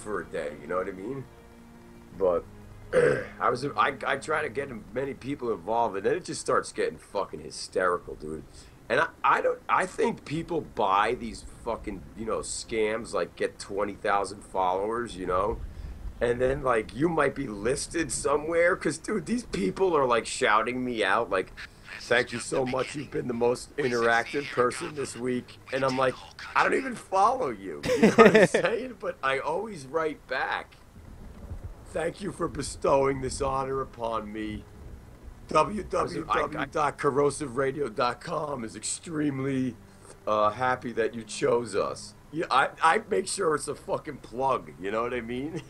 for a day. You know what I mean? But I try to get many people involved, and then it just starts getting fucking hysterical, dude. And I think people buy these fucking, scams, like get 20,000 followers, and then like you might be listed somewhere, because dude, these people are like shouting me out like, thank you so much, you've been the most interactive person this week. And I'm like, I don't even follow you, you know what I'm saying? But I always write back, thank you for bestowing this honor upon me. www.corrosiveradio.com is extremely happy that you chose us. Yeah, I make sure it's a fucking plug, you know what I mean?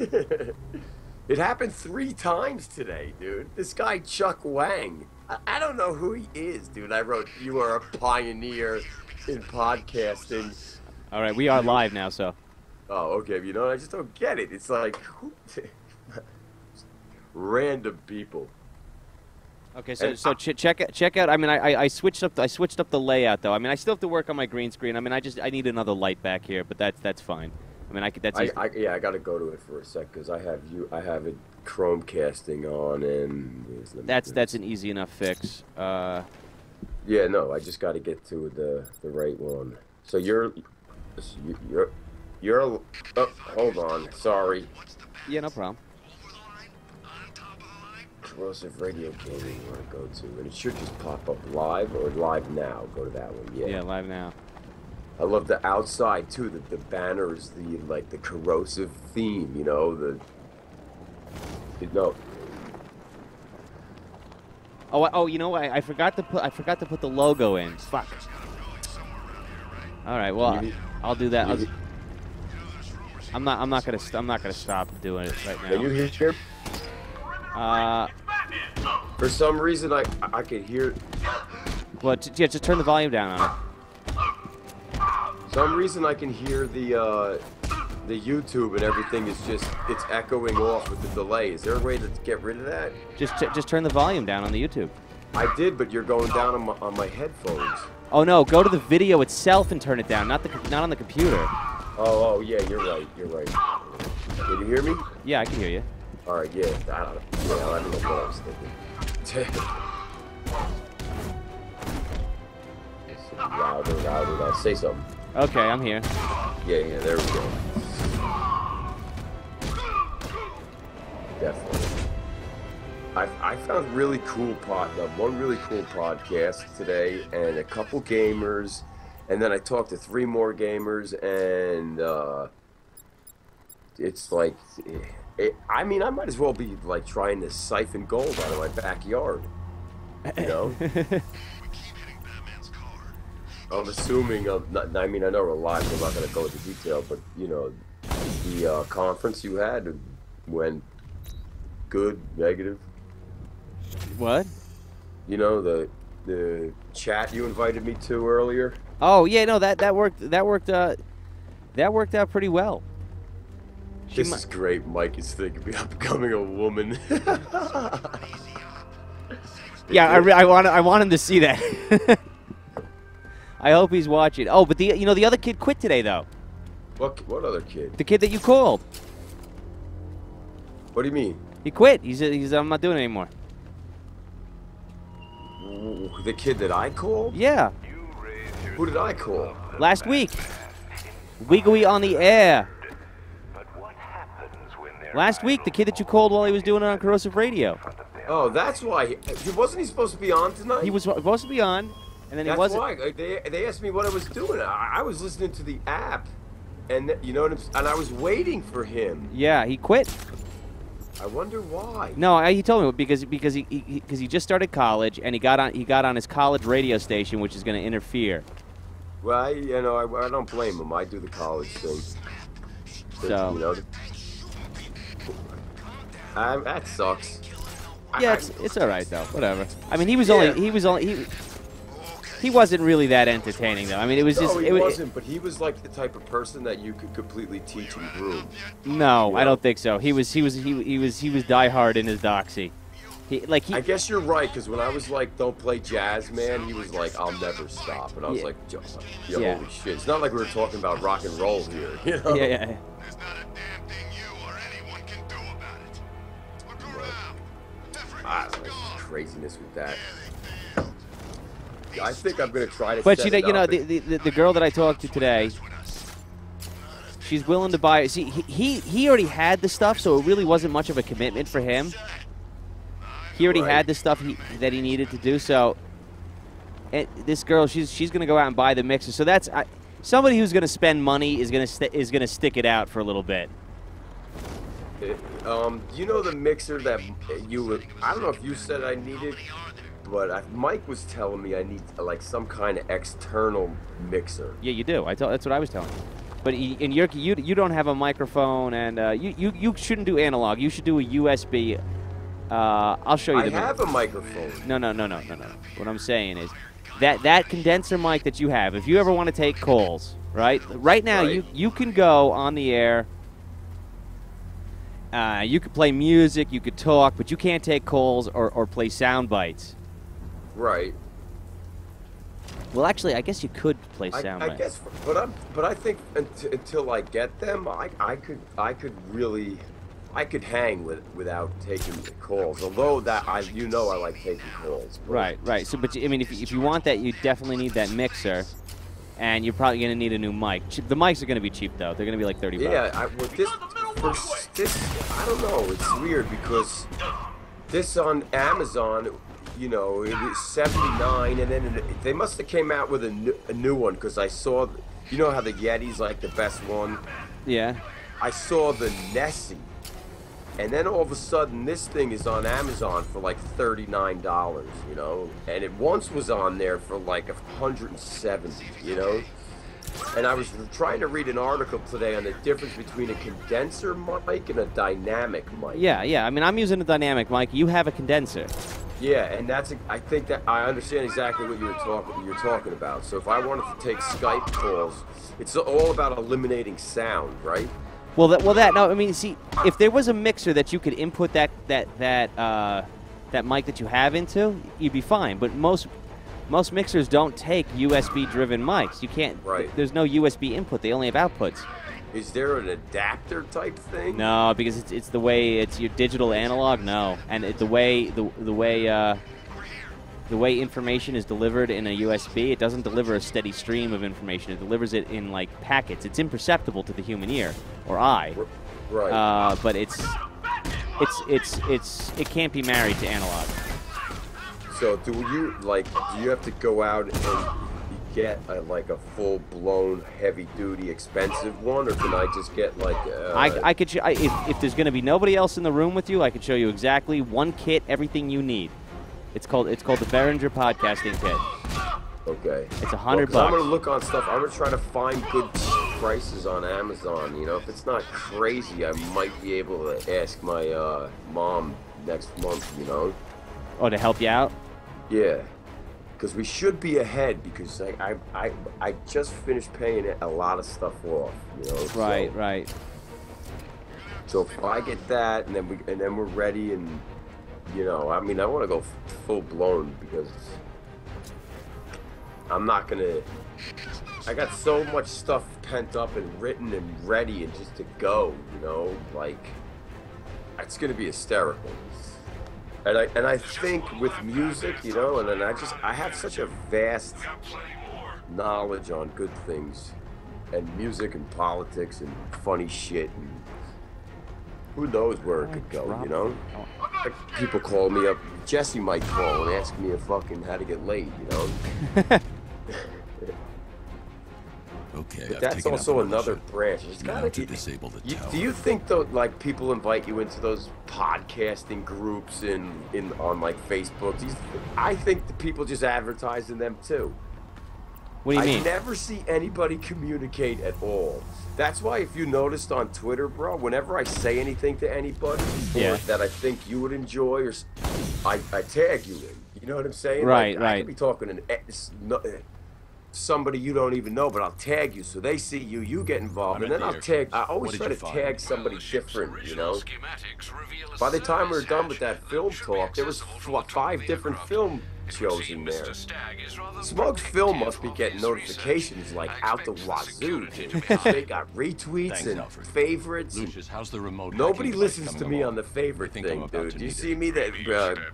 It happened 3 times today, dude. This guy, Chuck Wang, I don't know who he is, dude. I wrote, you are a pioneer in podcasting. All right, we are live now, so. Oh, okay. I just don't get it. It's like, random people. Okay, so check out. I mean, I switched up the layout though. I mean, I still have to work on my green screen. I mean, I need another light back here, but that's fine. I mean, I got to go to it for a sec because I have it Chromecasting on, and that's an easy enough fix. Yeah, no, I just got to get to the right one. So you're oh, hold on, sorry. Yeah, no problem. Corrosive Radio Gaming you want to go to, and it should just pop up live or live now. Go to that one. Yeah, live now. I love the outside too. The banners, the corrosive theme. Oh, you know what? I forgot to put the logo in. Fuck. All right, well, I'll do that. I'm not gonna stop doing it right now. Can you hear? For some reason, I can hear. Well, yeah, just turn the volume down on it. Some reason I can hear the YouTube and everything is it's echoing off with the delay. Is there a way to get rid of that? Just turn the volume down on the YouTube. I did, but you're going down on my headphones. Oh no, go to the video itself and turn it down, not on the computer. Oh yeah, you're right. Can you hear me? Yeah, I can hear you. All right, yeah. I don't know what I was thinking. Louder. Say something. Okay, I'm here. Yeah, there we go. Definitely. I found one really cool podcast today, and a couple gamers, and then I talked to 3 more gamers, and it's like, I might as well be like trying to siphon gold out of my backyard, I'm assuming I know we're live, so I'm not going to go into detail, but, the conference you had went good, negative. What? The chat you invited me to earlier. Oh yeah, no, that worked out pretty well. This is great. Mike is thinking about becoming a woman. Yeah, I want him to see that. I hope he's watching. Oh, but the other kid quit today though. What other kid? The kid that you called. What do you mean? He quit. He's I'm not doing it anymore. The kid that I called? Yeah. Who did I call? Last week. Wiggly on the air. Last week, the kid that you called while he was doing it on Corrosive Radio. Oh, that's why. Wasn't he supposed to be on tonight? He was supposed to be on, and then he wasn't. That's why. They asked me what I was doing. I was listening to the app, and you know what I'm saying? And I was waiting for him. Yeah, he quit. I wonder why. No, he told me because he just started college, and he got on his college radio station, which is going to interfere. Well, I don't blame him. I do the college thing. So. That sucks. Yeah, it's all right though. Whatever. I mean, he wasn't really that entertaining though. I mean, it was just. No, he wasn't. But he was like the type of person that you could completely teach and groom. No, I don't think so. He was diehard in his doxy. I guess you're right, because when I was like, don't play jazz, man, he was like, I'll never stop. And I was like, holy shit. It's not like we were talking about rock and roll here, Yeah. craziness with that. I think I'm gonna try to. But set you know, it up the girl that I talked to today, she's willing to buy. See, he already had the stuff, so it really wasn't much of a commitment for him. He already had the stuff that he needed to do. So, this girl, she's gonna go out and buy the mixer. So that's somebody who's gonna spend money is gonna stick it out for a little bit. You know the mixer that I don't know if you said I needed, but Mike was telling me I need like some kind of external mixer. Yeah, you do. That's what I was telling you. But you don't have a microphone, and you shouldn't do analog. You should do a USB. I'll show you. I have a microphone. No. What I'm saying is that condenser mic that you have. If you ever want to take calls, right now you can go on the air. You could play music, you could talk, but you can't take calls or play sound bites. Right. Well, actually, I guess you could play sound bites. I guess, but I think until I get them, I could hang without taking calls. Although I like taking calls. Right. So, but I mean, if you want that, you definitely need that mixer. And you're probably going to need a new mic. The mics are going to be cheap, though. They're going to be like $30. Yeah, this, I don't know. It's weird because this on Amazon, you know, it was $79, and then they must have came out with a new one because I saw, you know how the Yeti's like the best one? Yeah. I saw the Nessie, and then all of a sudden this thing is on Amazon for like $39, you know, and it once was on there for like $170, you know. And I was trying to read an article today on the difference between a condenser mic and a dynamic mic. Yeah. I mean, I'm using a dynamic mic. You have a condenser. Yeah, and I think that I understand exactly what you're talking about. So if I wanted to take Skype calls, it's all about eliminating sound, right? No, I mean, see, if there was a mixer that you could input that mic that you have into, you'd be fine. But most mixers don't take USB-driven mics. You can't. Right. There's no USB input. They only have outputs. Is there an adapter type thing? No, because it's the way it's your digital analog. No, and the way information is delivered in a USB, it doesn't deliver a steady stream of information. It delivers it in like packets. It's imperceptible to the human ear or eye. Right. But it can't be married to analog. So do you have to go out and get a full-blown, heavy-duty, expensive one, or can I just get like? I could if there's going to be nobody else in the room with you, I could show you exactly one kit, everything you need. It's called the Behringer Podcasting Kit. Okay. It's $100. I'm gonna look on stuff. I'm gonna try to find good prices on Amazon. You know, if it's not crazy, I might be able to ask my mom next month. You know. Oh, to help you out? Yeah. Because we should be ahead. Because I just finished paying a lot of stuff off. You know. Right. So if I get that, and then we're ready, and you know, I mean, I want to go full blown because I'm not gonna. I got so much stuff pent up and written and ready and just to go. You know, like it's gonna be hysterical. And I think with music, you know, and then I have such a vast knowledge on good things, and music and politics and funny shit, and who knows where it could go, you know? Like people call me up. Jesse might call and ask me how to get laid, you know? Okay, but that's also another branch. It's gotta to disable the tower. Do you think though, like people invite you into those podcasting groups on like Facebook? I think the people just advertise in them too. What do you mean? I never see anybody communicate at all. That's why if you noticed on Twitter, bro, whenever I say anything to anybody that I think you would enjoy, or I tag you in. You know what I'm saying? Right, like, right. I could be talking to somebody you don't even know, but I'll tag you so they see you. You get involved, and then I'll tag. I always try to tag somebody different. You know. By the time we were done with that film talk, there was 5 different film shows in there. Smug Phil must be getting notifications like out the wazoo, dude. They got retweets and favorites. Lucius, how's the remote? Nobody listens to me on the favorite thing, dude. Do you see me that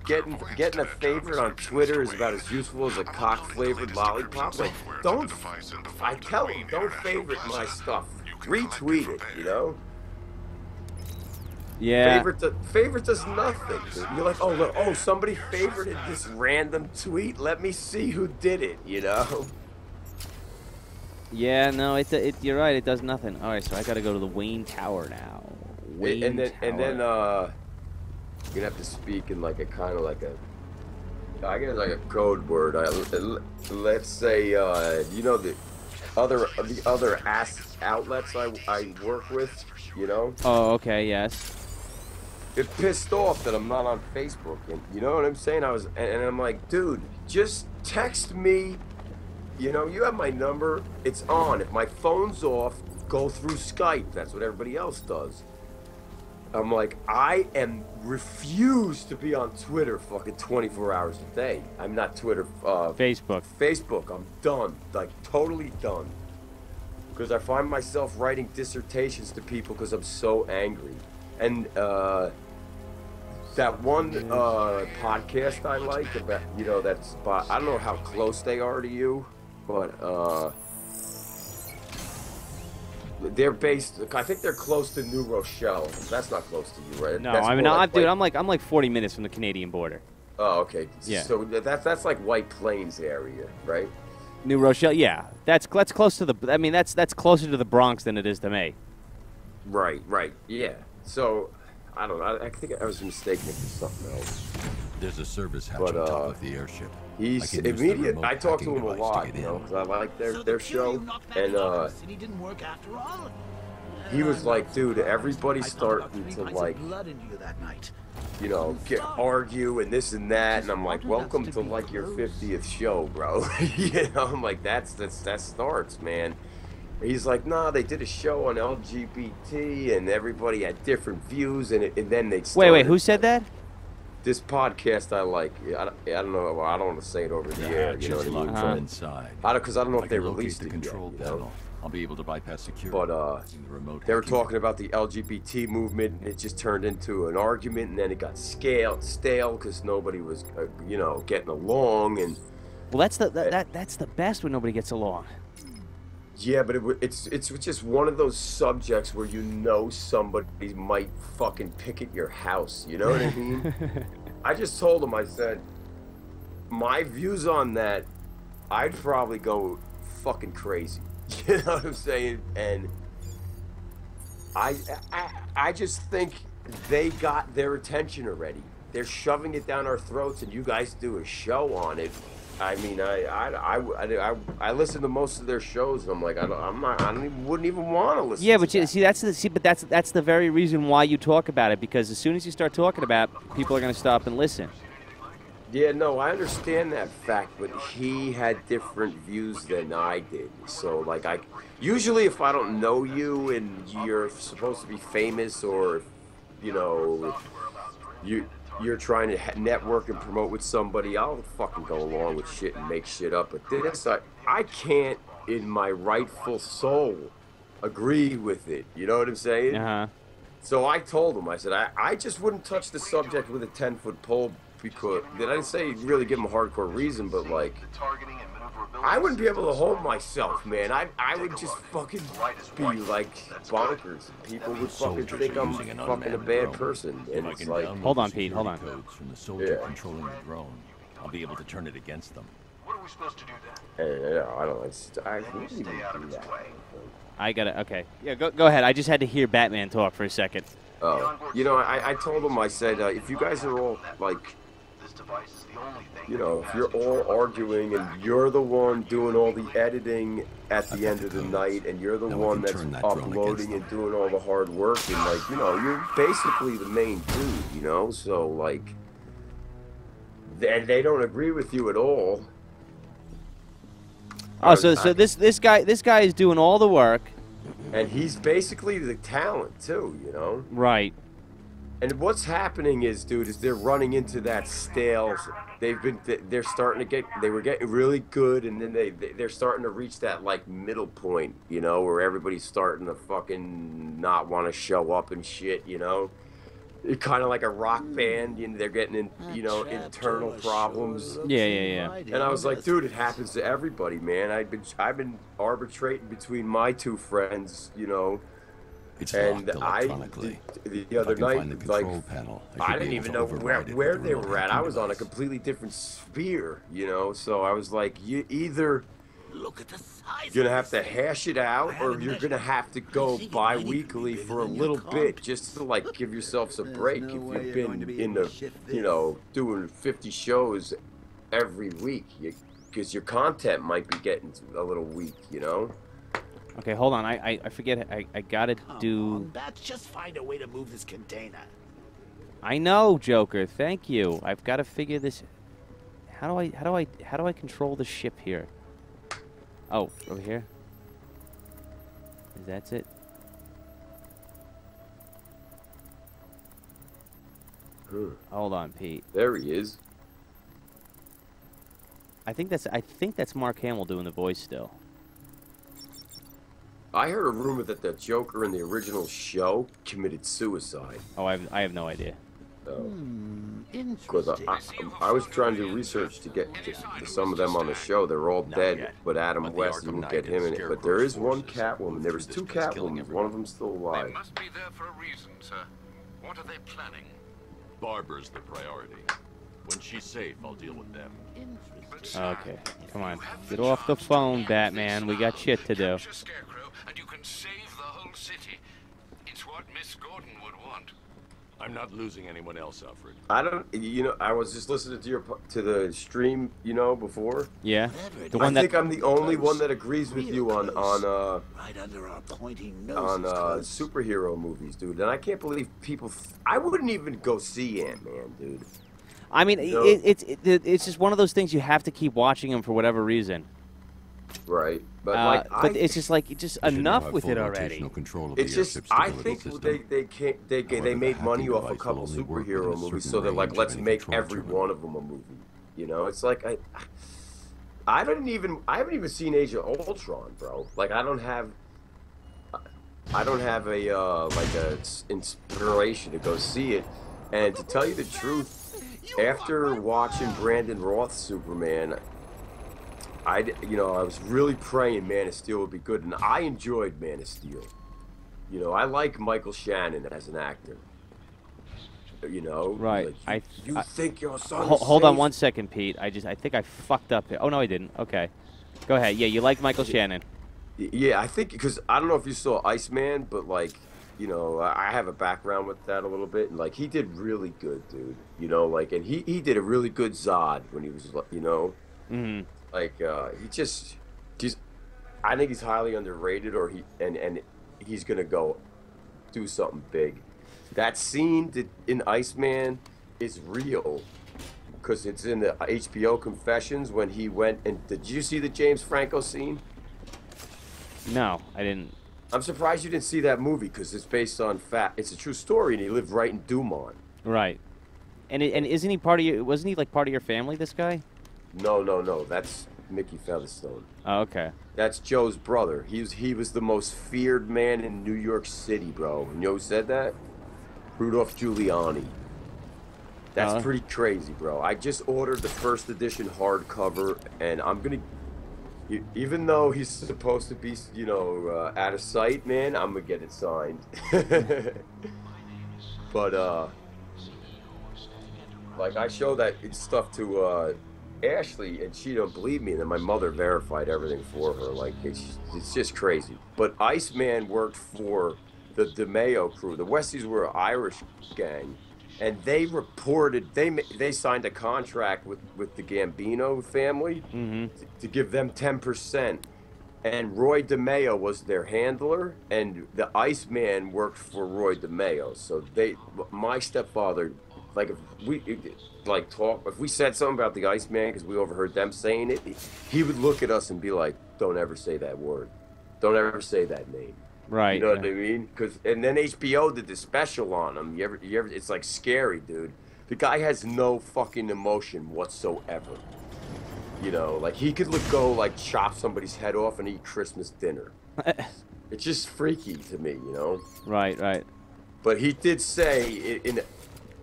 getting a favorite on Twitter is about as useful as a cock-flavored lollipop? Like, don't. I tell them, don't favorite my stuff. Retweet it, you know. Yeah. Favorite does nothing. Dude. You're like, oh, look, oh, somebody favorited this random tweet. Let me see who did it, you know. Yeah, no, you're right. It does nothing. All right, so I got to go to the Wayne Tower now. And then you're gonna have to speak in like a kind of like a, I guess like a code word. Let's say you know the other outlets I work with, you know. Oh, okay, yes. They're pissed off that I'm not on Facebook, and you know what I'm saying. And I'm like, dude, just text me. You know, you have my number. It's on. If my phone's off, go through Skype. That's what everybody else does. I'm like, I refuse to be on Twitter fucking 24 hours a day. I'm not Twitter. Facebook. Facebook. I'm done. Like, totally done. Because I find myself writing dissertations to people because I'm so angry. And that one podcast I like about, you know, that's, I don't know how close they are to you, but they're based, I think they're close to New Rochelle. That's not close to you, right? No, that's I mean, like dude, I'm like 40 minutes from the Canadian border. Oh, okay. Yeah. So that's like White Plains area, right? New Rochelle, yeah. That's close to the, I mean, that's closer to the Bronx than it is to me. Right, yeah. So, I don't know. I think I was mistaken for something else. There's a service hatch on top of the airship. He's immediate. I talk to him a lot, you know, because I like their show. And he was like, dude, everybody's starting to like, you know, argue and this and that. And I'm like, welcome to like your 50th show, bro. You know, I'm like, that starts, man. He's like, nah, they did a show on LGBT and everybody had different views, and then they started. Wait, who said that? This podcast I like. I don't know. I don't want to say it over the air. You know what I mean? From inside. Because I don't know if they locate released the it control yet, you know? panel. I'll be able to bypass security. But they were talking about the LGBT movement, and it just turned into an argument, and then it got stale because nobody was, you know, getting along. And well, that's the best when nobody gets along. Yeah, but it's just one of those subjects where you know somebody might fucking picket your house. You know what I mean? I just told him, I said, my views on that, I'd probably go fucking crazy. You know what I'm saying? And I just think they got their attention already. They're shoving it down our throats, and you guys do a show on it. I mean, I listen to most of their shows, and I'm like, wouldn't even want to listen. Yeah, to but you see, that's the very reason why you talk about it, because as soon as you start talking about it, people are going to stop and listen. Yeah, no, I understand that fact, but he had different views than I did. So, like, usually if I don't know you and you're supposed to be famous, or, you know, you're trying to network and promote with somebody, I'll fucking go along with shit and make shit up. But this, I can't, in my rightful soul, agree with it. You know what I'm saying? Uh-huh. So I told him, I said, I just wouldn't touch the subject with a 10-foot pole, because, I didn't say really give him a hardcore reason, but like, I wouldn't be able to hold myself, man. I would just fucking be like bonkers. People would fucking think I'm fucking a bad person. And it's like, hold on, Pete, hold on. Codes from the soldier controlling the drone, I'll be able to turn it against them. What are we supposed to do then? Hey, I don't know. I wouldn't even Stay out of do its that. way. I got it. Okay. Yeah, go ahead. I just had to hear Batman talk for a second. Oh, you know, I told him, I said, if you guys are all like, This device is the only thing. you know, if you're all arguing and you're the one doing all the editing at the end of the night, and you're the one that's uploading and doing all the hard work, and like, you know, you're basically the main dude, you know, so like, they don't agree with you at all. Oh, so this guy is doing all the work, and he's basically the talent too, you know. Right. And what's happening is, dude, is they're running into that stale. They're starting to get. They were getting really good, and then they're starting to reach that like middle point, you know, where everybody's starting to fucking not want to show up and shit, you know. It's kind of like a rock band, you know, they're getting in, you know, internal problems. Yeah, yeah, yeah. And I was like, dude, it happens to everybody, man. I've been arbitrating between my two friends, you know. It's And locked electronically. the other If I can night, find the like, control panel, I should be didn't able even to know override it where with they the were remote at. I was on a device. completely different sphere, you know. So I was like, you either Look at the size. you're gonna have to hash it out, or you're gonna have to go bi-weekly for a little bit just to like give yourselves a break. If you've been in the, you know, doing 50 shows every week, because your content might be getting a little weak, you know. Okay, hold on. I forget. I gotta do. That's just find a way to move this container. I know, Joker. Thank you. I've got to figure this. How do I control the ship here? Oh, over here. That's it. Hold on, Pete. There he is. I think that's Mark Hamill doing the voice still. I heard a rumor that the Joker in the original show committed suicide. Oh, I have no idea. Because I was trying to do research to get to some of them on the show. They're all dead, yet. but Adam But the West Arkham didn't get Knight him and in it. But Scarecrow's there is one forces Catwoman. There was through two this killing Catwomen. everyone. One of them's still They alive. must be there for a reason, sir. What are they planning? Barbara's the priority. When she's safe, I'll deal with them. But, sir, Okay, come you on. have Get off the chance to phone, use Batman. this We got arm shit to to do. capture Scarecrow, and you can save the whole city. It's what Miss Gordon would want. I'm not losing anyone else, Alfred. I don't, you know, I was just listening to the stream, you know, before. Yeah, the I one that. think I'm the only one that agrees with you on Right under our pointing noses. superhero movies, dude. And I can't believe people. I wouldn't even go see Ant-Man, dude. I mean, No. it's just one of those things you have to keep watching them for whatever reason. Right, but But it's just like just You should now enough have with full it already. rotational control of It's the just, airship's I stability think system. they can't, they However, made the money hacking off a device couple will only work superhero within a movies, certain so they're like, range of let's any make control every terminal. one of them a movie. You know, it's like I haven't even seen Age of Ultron, bro. Like I don't have a like a inspiration to go see it. And to tell you the truth, after watching Brandon Roth's Superman, I was really praying Man of Steel would be good, and I enjoyed Man of Steel. You know, I like Michael Shannon as an actor. You know, Right. Like, you think your son? Hold on one second, Pete. I think I fucked up here. Oh no, I didn't. Okay, go ahead. Yeah, you like Michael Shannon. Yeah, I think because I don't know if you saw Iceman, but like, you know, I have a background with that a little bit, and like he did really good, dude. You know, like, and he did a really good Zod when he was, you know, like I think he's highly underrated, or and he's gonna go do something big. That scene in Iceman is real because it's in the HBO Confessions when he went and did you see the James Franco scene? No, I didn't. I'm surprised you didn't see that movie because it's based on fact. It's a true story, and he lived right in Dumont. Right. And isn't he part of your? Wasn't he like part of your family? This guy? No. That's Mickey Featherstone. Oh, okay. That's Joe's brother. He was the most feared man in New York City, bro. You know who said that? Rudolph Giuliani. That's pretty crazy, bro. I just ordered the first edition hardcover, and I'm gonna. Even though he's supposed to be, you know, out of sight, man, I'm gonna get it signed. But like I show that stuff to Ashley, and she don't believe me. And then my mother verified everything for her. Like it's just crazy. But Iceman worked for the DeMeo crew. The Westies were an Irish gang, and they reported they signed a contract with the Gambino family to give them 10%. And Roy DeMeo was their handler, and the Iceman worked for Roy DeMeo. So my stepfather, like if we said something about the Iceman because we overheard them saying it, he would look at us and be like, "Don't ever say that word. Don't ever say that name." Right. You know what I mean? And then HBO did the special on him. You ever? It's like scary, dude. The guy has no fucking emotion whatsoever. You know, like he could go like chop somebody's head off and eat Christmas dinner. It's just freaky to me, you know. Right. But he did say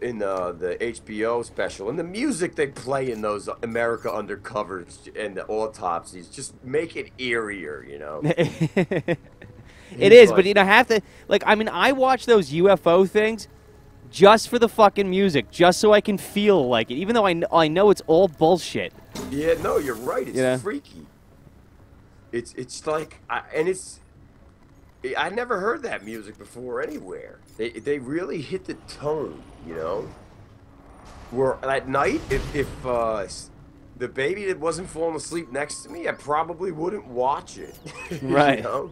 in the HBO special, and the music they play in those America Undercovers and the autopsies just make it eerier, you know. It is, but you know, I watch those UFO things just for the fucking music, just so I can feel like it, even though I know it's all bullshit. Yeah, no, you're right. It's freaky. It's like, I never heard that music before anywhere. They really hit the tone, you know. Where at night, if the baby that wasn't falling asleep next to me, I probably wouldn't watch it. Right. You know?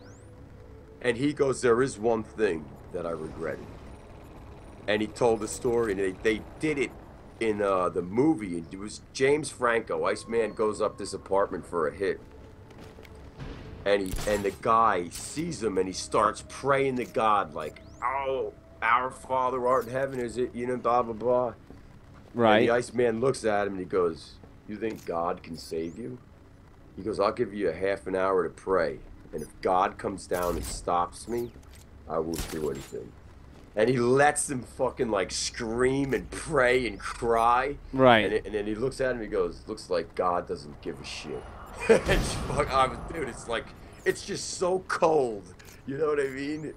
And he goes, there is one thing that I regretted. And he told the story, and they did it in the movie. It was James Franco. Iceman goes up this apartment for a hit. And the guy sees him, and he starts praying to God, like, oh, our Father art in heaven, is it, you know, blah, blah, blah. Right. And the Iceman looks at him, and he goes, you think God can save you? He goes, I'll give you a half an hour to pray. And if God comes down and stops me, I won't do anything. And he lets them fucking like scream and pray and cry. Right. And then he looks at him and he goes, looks like God doesn't give a shit. Dude, it's like, it's just so cold. You know what I mean?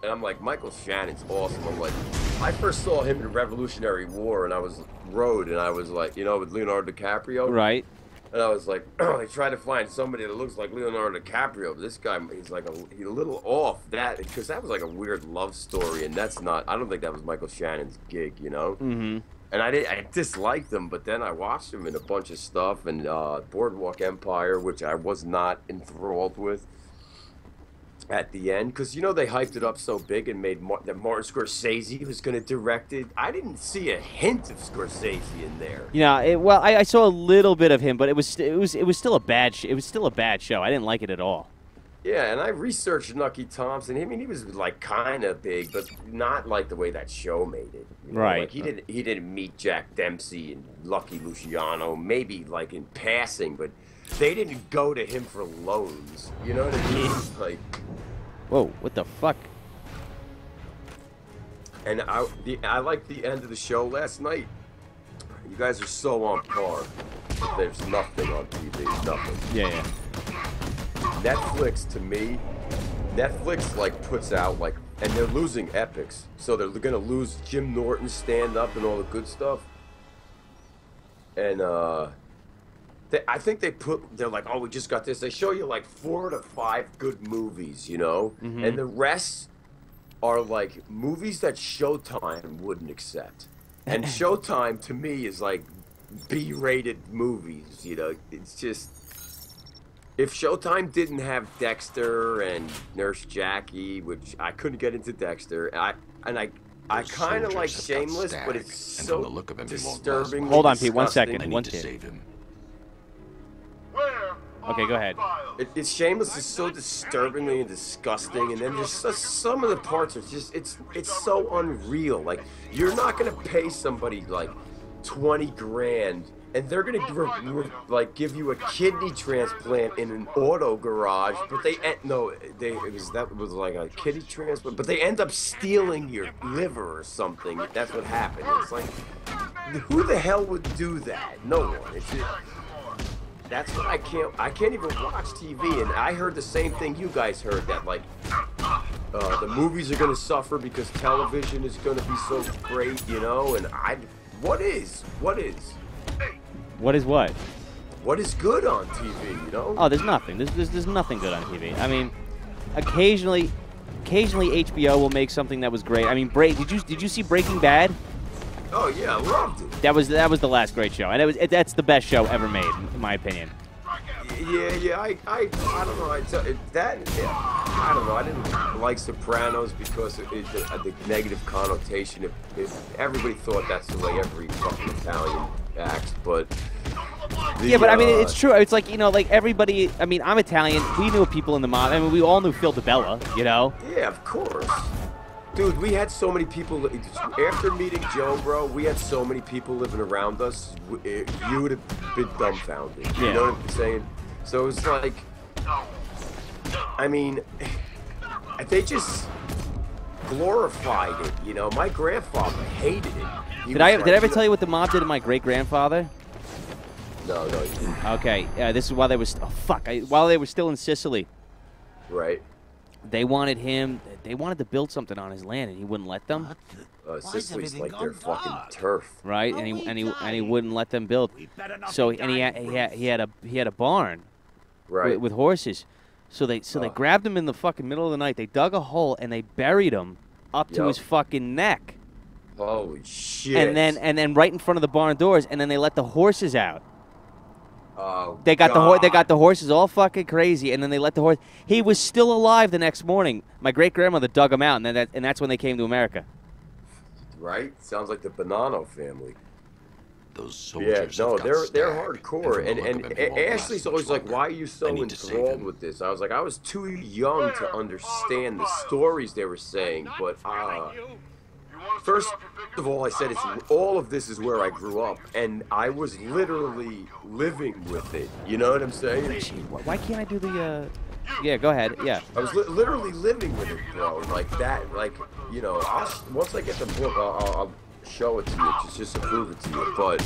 And I'm like, Michael Shannon's awesome. I'm like, I first saw him in Revolutionary War, and I was Road, and I was like, you know, with Leonardo DiCaprio. Right. And I was like, I tried to find somebody that looks like Leonardo DiCaprio. But this guy, he's like he's a little off that, because that was like a weird love story, and that's not. I don't think that was Michael Shannon's gig, you know. Mm-hmm. And I disliked him, but then I watched him in a bunch of stuff, and Boardwalk Empire, which I was not enthralled with at the end, because you know they hyped it up so big and made that Martin Scorsese was going to direct it. I didn't see a hint of Scorsese in there. Yeah, I saw a little bit of him, but it was still a bad show. I didn't like it at all. Yeah, and I researched Nucky Thompson. I mean, he was like kind of big, but not like the way that show made it. You know? Right. Like he didn't meet Jack Dempsey and Lucky Luciano, maybe like in passing, but they didn't go to him for loans. You know what I mean? Like, whoa, what the fuck? And I liked the end of the show last night. You guys are so on par. There's nothing on TV. Nothing. Yeah. Netflix, to me, like puts out like, and they're losing epics, so they're gonna lose Jim Norton's stand-up and all the good stuff. And I think they're like, oh, we just got this. They show you like 4 to 5 good movies, you know, and the rest are like movies that Showtime wouldn't accept. And Showtime to me is like B-rated movies, you know. It's just, if Showtime didn't have Dexter and Nurse Jackie, which I couldn't get into Dexter, I kind of like Shameless, but it's so disturbing. Hold on, Pete. 1 second. I need to save him. Okay, go ahead. It's Shameless is so disturbingly and disgusting, and then just some of the parts are just it's so unreal. Like, you're not gonna pay somebody like 20 grand, and they're gonna give you a kidney transplant in an auto garage, but that was like a kidney transplant, but they end up stealing your liver or something. That's what happened. It's like, who the hell would do that? No one. That's what I can't even watch TV, and I heard the same thing you guys heard, that like the movies are gonna suffer because television is gonna be so great, you know. And what is what? What is good on TV, you know? Oh, there's nothing. There's nothing good on TV. I mean, occasionally HBO will make something that was great. I mean, did you see Breaking Bad? Oh yeah, I loved it. That was the last great show, and that's the best show ever made, in my opinion. Yeah. I don't know. I don't know. I didn't like Sopranos because of the negative connotation. If everybody thought that's the way every fucking Italian acts, but Yeah, but I mean, it's true. It's like, you know, like everybody. I mean, I'm Italian. We knew people in the mob. I mean, we all knew Phil DeBella. You know. Yeah, of course. Dude, we had so many people, after meeting Joe, bro, we had so many people living around us, you would have been dumbfounded. Yeah. You know what I'm saying? So it was like, I mean, they just glorified it, you know? My grandfather hated it. Did I ever tell you what the mob did to my great-grandfather? No, you didn't. Okay, this is while they was, while they were still in Sicily. Right. They wanted to build something on his land, and he wouldn't let them. Sicily's like their fucking turf, right? And he wouldn't let them build. So he had a barn, right, with horses. So they grabbed him in the fucking middle of the night. They dug a hole and they buried him up to his fucking neck. Holy shit! And then right in front of the barn doors, and then they let the horses out. Oh, they got the horses all fucking crazy, and then they let the horse. He was still alive the next morning. My great grandmother dug him out, and that's when they came to America. Right? Sounds like the Bonanno family. Those soldiers. Yeah, no, they're hardcore. And Ashley's always like, "Why are you so enthralled with this?" I was like, I was too young to understand the stories they were saying, but first of all, I said all of this is where I grew up, and I was literally living with it. You know what I'm saying? Why can't I do the? Yeah, go ahead. Yeah. I was literally living with it, bro. Like that. Like, you know, once I get the book, I'll show it to you, just to prove it to you. But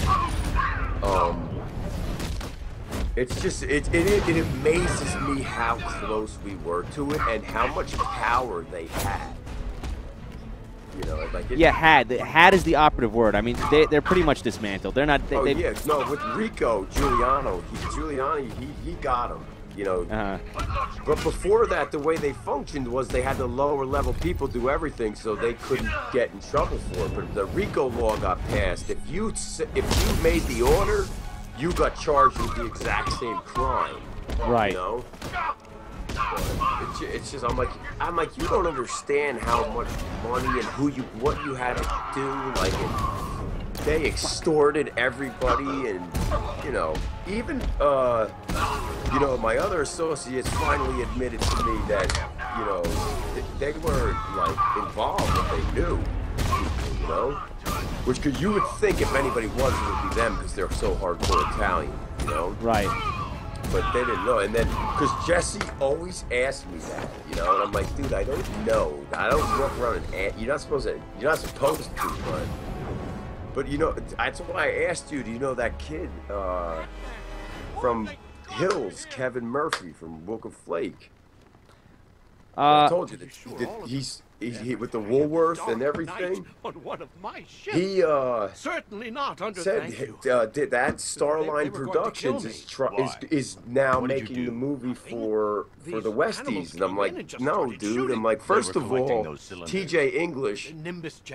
it's just it amazes me how close we were to it and how much power they had. You know, like had is the operative word. I mean, they're pretty much dismantled. They're not. No, with Rico Giuliani, he got him. You know, but before that, the way they functioned was they had the lower level people do everything, so they couldn't get in trouble for it. But the RICO law got passed. If you made the order, you got charged with the exact same crime. Right. You know. It's just I'm like you don't understand how much money and what you had to do. Like they extorted everybody, and you know, even you know, my other associates finally admitted to me that, you know, they weren't like involved, but they knew, you know, which you would think if anybody was, it would be them because they're so hardcore Italian, you know. Right. But they didn't know, and then because Jesse always asked me that, you know, and I'm like, dude, I don't know. I don't walk around and you're not supposed to, but you know, that's why I asked you. Do you know that kid from Hills, Kevin Murphy from Book of Flake? I told you that he's with the Woolworth and everything. On one of my ships. He certainly not under said did that Starline Productions is now making the movie for the Westies, and I'm like, no, dude. I'm like, first of all, TJ English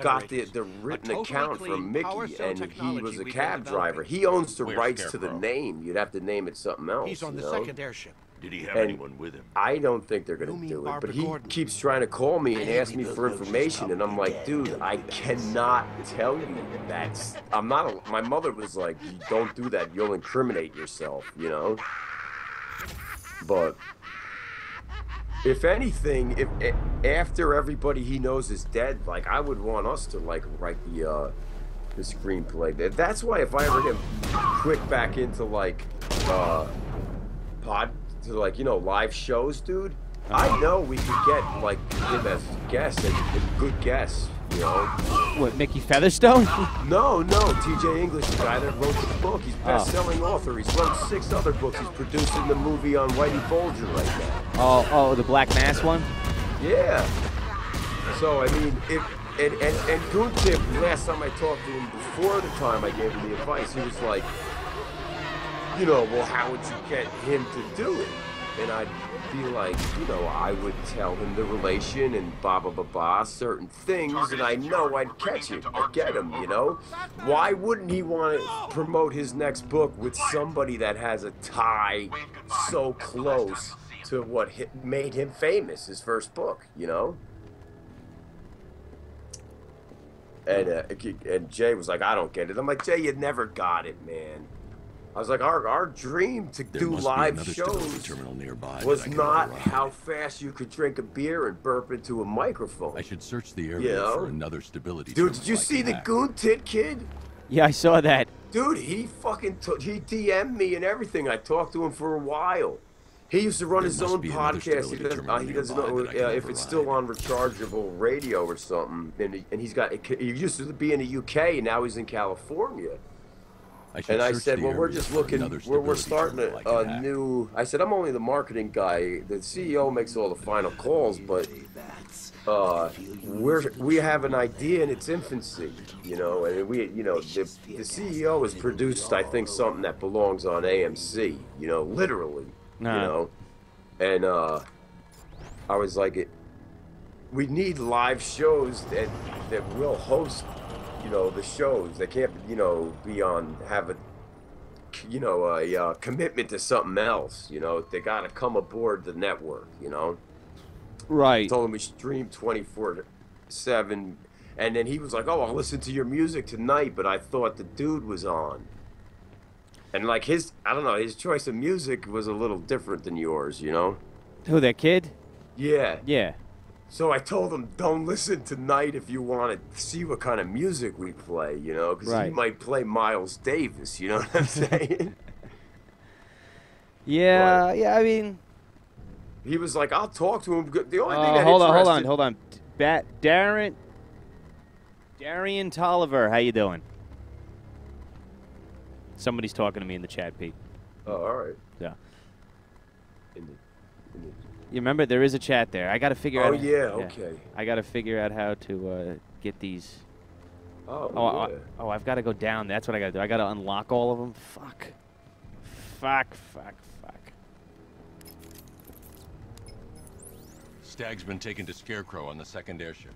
got the written account from Mickey, and he was a cab driver. He owns the rights to the name. You'd have to name it something else. He's on the second airship. Did he have anyone with him? I don't think they're going to do it, but he keeps trying to call me and ask me for information, and I'm like, dude, I cannot tell you that. I'm not. My mother was like, don't do that. You'll incriminate yourself, you know. But if anything, if after everybody he knows is dead, like I would want us to like write the screenplay. That's why if I ever get quick back into like to like, you know, live shows, dude, I know we could get like him as a guest and good guests, you know. What, Mickey Featherstone? No, TJ English, the guy that wrote the book. He's best-selling author. He's wrote 6 other books. He's producing the movie on Whitey Bulger right now. Oh, the Black Mass one? Yeah. So I mean, and Goontip, last time I talked to him before the time I gave him the advice, he was like, you know, well, how would you get him to do it? And I'd be like, you know, I would tell him the relation and certain things, and I know I'd catch it. I'd get him, you know? Why wouldn't he want to promote his next book with somebody that has a tie so close to what made him famous, his first book, you know? And Jay was like, I don't get it. I'm like, Jay, you never got it, man. I was like, our dream to There do must be live another stability shows terminal nearby was that I can not override. how fast you could drink a beer and burp into a microphone. I should search the You area know? for another stability Dude, terminal did you I see can the hack. Goon Tit kid? Yeah, I saw that. Dude, he fucking he DM'd me and everything. I talked to him for a while. He used to run There his must own be another podcast. stability terminal He doesn't nearby know that I can if it's still on rechargeable radio or something. And he's got. He used to be in the UK, and now he's in California. And I said, well, we're just looking. We're starting a new. I said, I'm only the marketing guy. The CEO makes all the final calls, but we have an idea in its infancy, you know, and the CEO has produced, I think, something that belongs on AMC, you know, literally, you know, and I was like, we need live shows that will host, you know, the shows. They can't, you know, have a commitment to something else, you know. They got to come aboard the network, you know. Right. I told him we stream 24/7, and then he was like, "Oh, I'll listen to your music tonight," but I thought the dude was on. And like his choice of music was a little different than yours, you know? Who, that kid? Yeah. Yeah. So I told him, don't listen tonight if you want to see what kind of music we play, you know? Because he might play Miles Davis, you know what I'm saying? Yeah, yeah, I mean... He was like, I'll talk to him. The only thing that hold on. Darian Tolliver, how you doing? Somebody's talking to me in the chat, Pete. Oh, all right. Yeah. You remember, there is a chat there. I got to figure out... Oh, yeah, okay. I got to figure out how to get these... Oh, yeah. Oh, I've got to go down. That's what I got to do. I got to unlock all of them. Fuck. Stag's been taken to Scarecrow on the second airship.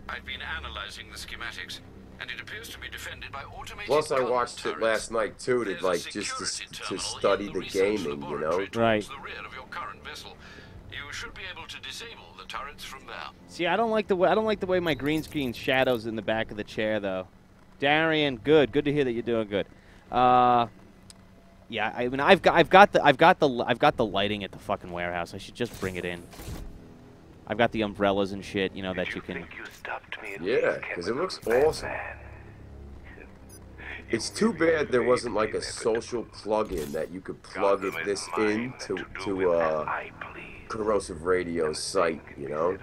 I've been analyzing the schematics, and it appears to be defended by automated. Plus, I watched it last night too, to like just to study the gaming, you know. Right. The rear of your current vessel. You should be able to disable the turrets from there. See, I don't like the way my green screen shadows in the back of the chair, though. Darian, good to hear that you're doing good. Yeah, I mean, I've got the lighting at the fucking warehouse. I should just bring it in. I've got the umbrellas and shit, you know, that you can... Yeah, because it looks awesome. It's too bad there wasn't like a social plug-in that you could plug this in to Corrosive Radio's site, you know?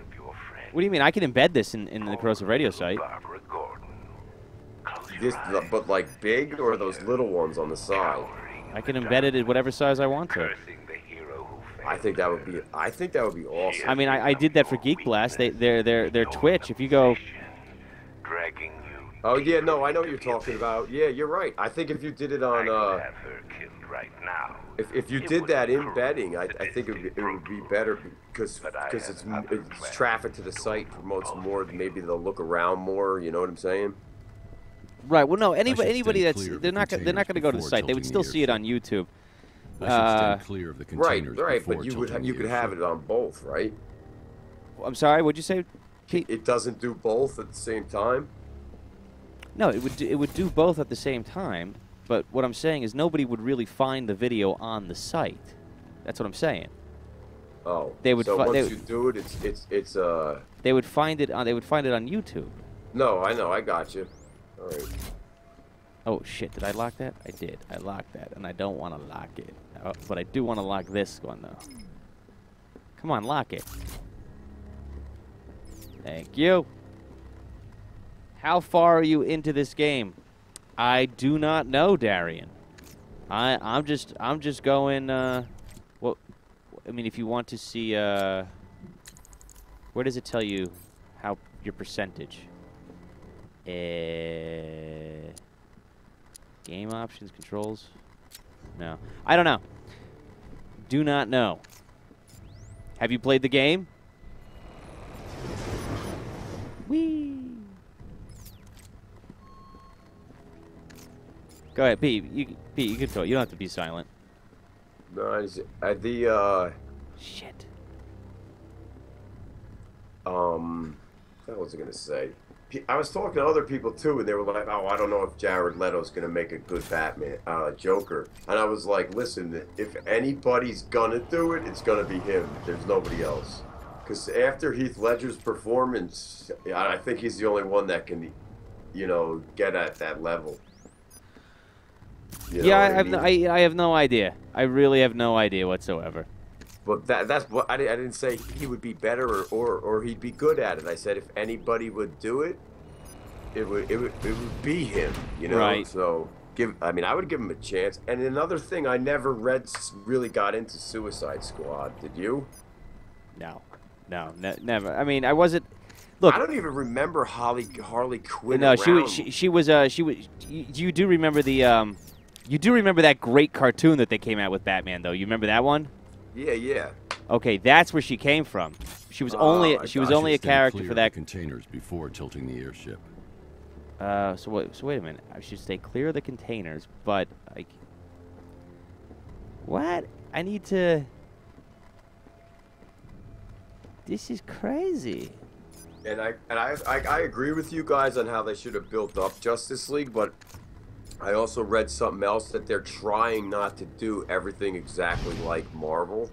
What do you mean? I can embed this in the Corrosive Radio site. But like big, or those little ones on the side? I can embed it in whatever size I want to. I think that would be awesome. I mean, I did that for Geek Blast. Their Twitch. If you go... Oh yeah, no, I know what you're talking about. Yeah, you're right. I think if you did it on if you did that embedding, I think it would be better because it's traffic to the site promotes more. Maybe they'll look around more. You know what I'm saying? Right. Well, no. Anybody that's they're not going to go to the site. They would still see it on YouTube. I should stand clear of the containers right. But before you could have it on both, right? I'm sorry. What'd you say, Pete? It doesn't do both at the same time. No, it would do both at the same time. But what I'm saying is nobody would really find the video on the site. That's what I'm saying. Oh. They would. So once you do it, it's They would find it on. They would find it on YouTube. No, I know. I got you. All right. Oh shit! Did I lock that? I did. I locked that, and I don't want to lock it. But I do want to lock this one though. Come on, lock it. Thank you. How far are you into this game? I do not know, Darian. I'm just going. Well, I mean, if you want to see, where does it tell you how your percentage? Game options, controls. No, I don't know. Do not know. Have you played the game? Whee! Go ahead, Pete. You can talk. You don't have to be silent. No, Shit. What was I gonna say? I was talking to other people too, and they were like, "Oh, I don't know if Jared Leto's gonna make a good Batman, Joker." And I was like, "Listen, if anybody's gonna do it, it's gonna be him. There's nobody else." Because after Heath Ledger's performance, I think he's the only one that can, get at that level. Yeah, I have no idea. I really have no idea whatsoever. But that's what I didn't say he would be better or he'd be good at it. I said if anybody would do it, it would be him, Right. So I would give him a chance. And another thing, I never really got into Suicide Squad. Did you? No, never. I mean, I wasn't. Look, I don't even remember Harley Quinn. No, around. she was. You do remember the You do remember that great cartoon that they came out with Batman, though? You remember that one? Yeah. Okay, that's where she came from. She was only a character for that. Containers before tilting the airship. So wait a minute. I should stay clear of the containers, but what? I need to. This is crazy. And I agree with you guys on how they should have built up Justice League, but I also read something else that they're trying not to do everything exactly like Marvel.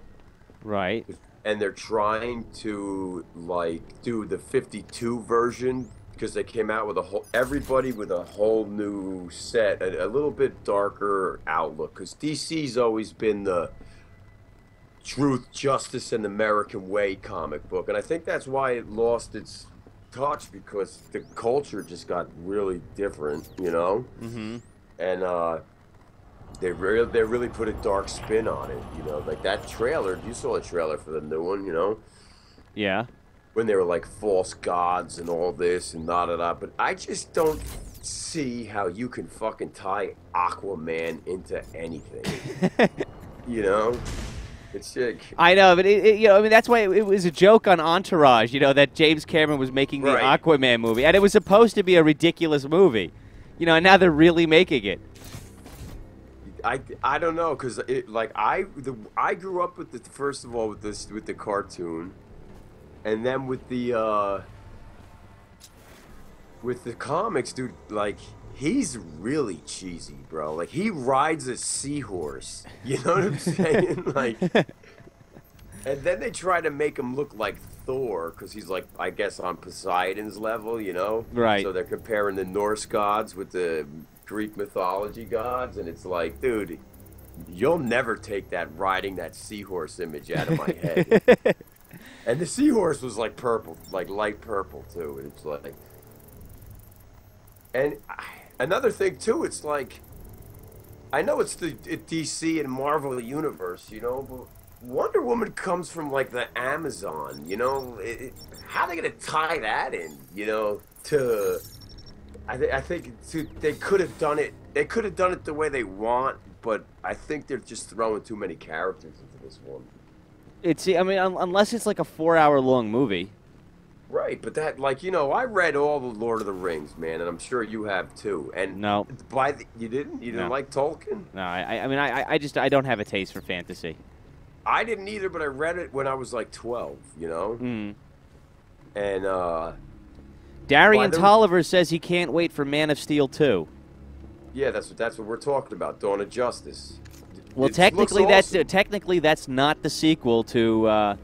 Right. And they're trying to do the 52 version because they came out with everybody with a whole new set, a little bit darker outlook, because DC's always been the Truth, Justice, and American Way comic book, and I think that's why it lost its touch, because the culture just got really different, Mm-hmm. And they really put a dark spin on it, like that trailer. You saw the trailer for the new one, Yeah. when they were like false gods and all this and da-da-da, but I just don't see how you can fucking tie Aquaman into anything. It's like, I know, but that's why it was a joke on Entourage, that James Cameron was making the Right. Aquaman movie, and it was supposed to be a ridiculous movie, and now they're really making it. I don't know, because I grew up with first of all with the cartoon, and then with the comics, dude. Like, he's really cheesy, bro. Like, he rides a seahorse. You know what I'm saying? Like, and then they try to make him look like Thor, because he's like, I guess, on Poseidon's level, Right. So they're comparing the Norse gods with the Greek mythology gods, and it's like, dude, you'll never take that riding that seahorse image out of my head. And the seahorse was like purple, like light purple too. And it's like, and another thing too, it's like, I know it's the DC and Marvel universe, but Wonder Woman comes from like the Amazon, how are they gonna tie that in, to? I think they could have done it. They could have done it the way they want, but I think they're just throwing too many characters into this one. Unless it's like a 4-hour-long movie. Right, but that, I read all the Lord of the Rings, man, and I'm sure you have too. And No. You didn't? You didn't No. like Tolkien? No, I don't have a taste for fantasy. I didn't either, but I read it when I was like 12, Mm. And Darian Tolliver says he can't wait for Man of Steel 2. yeah, that's what we're talking about, Dawn of Justice. Well, It technically looks awesome. that's not the sequel to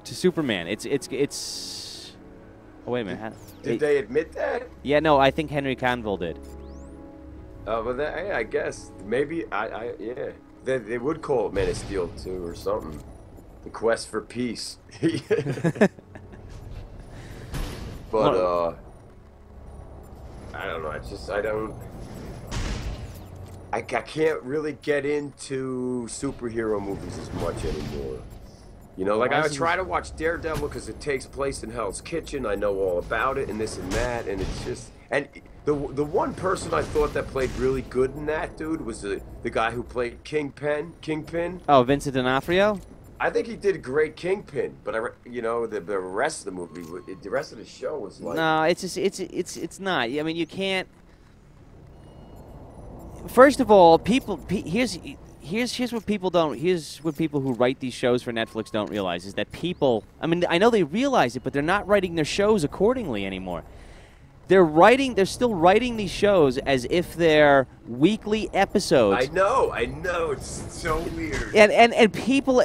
Superman. It's. Oh, wait a minute. Did they admit that? Yeah, no, I think Henry Cavill did. But yeah, I guess maybe yeah, they would call it Man of Steel 2 or something. The Quest for Peace. But I don't know. I can't really get into superhero movies as much anymore. I try to watch Daredevil because it takes place in Hell's Kitchen. I know all about it and this and that, and it's just, and the one person I thought that played really good in that, dude, was the guy who played Kingpin. Oh, Vincent D'Onofrio? I think he did great Kingpin, but the rest of the movie, the rest of the show was like, No, it's not. You can't. First of all, here's what people don't. Here's what people who write these shows for Netflix don't realize is that people. I mean, I know they realize it, but they're not writing their shows accordingly anymore. They're still writing these shows as if they're weekly episodes. I know, it's so weird. And people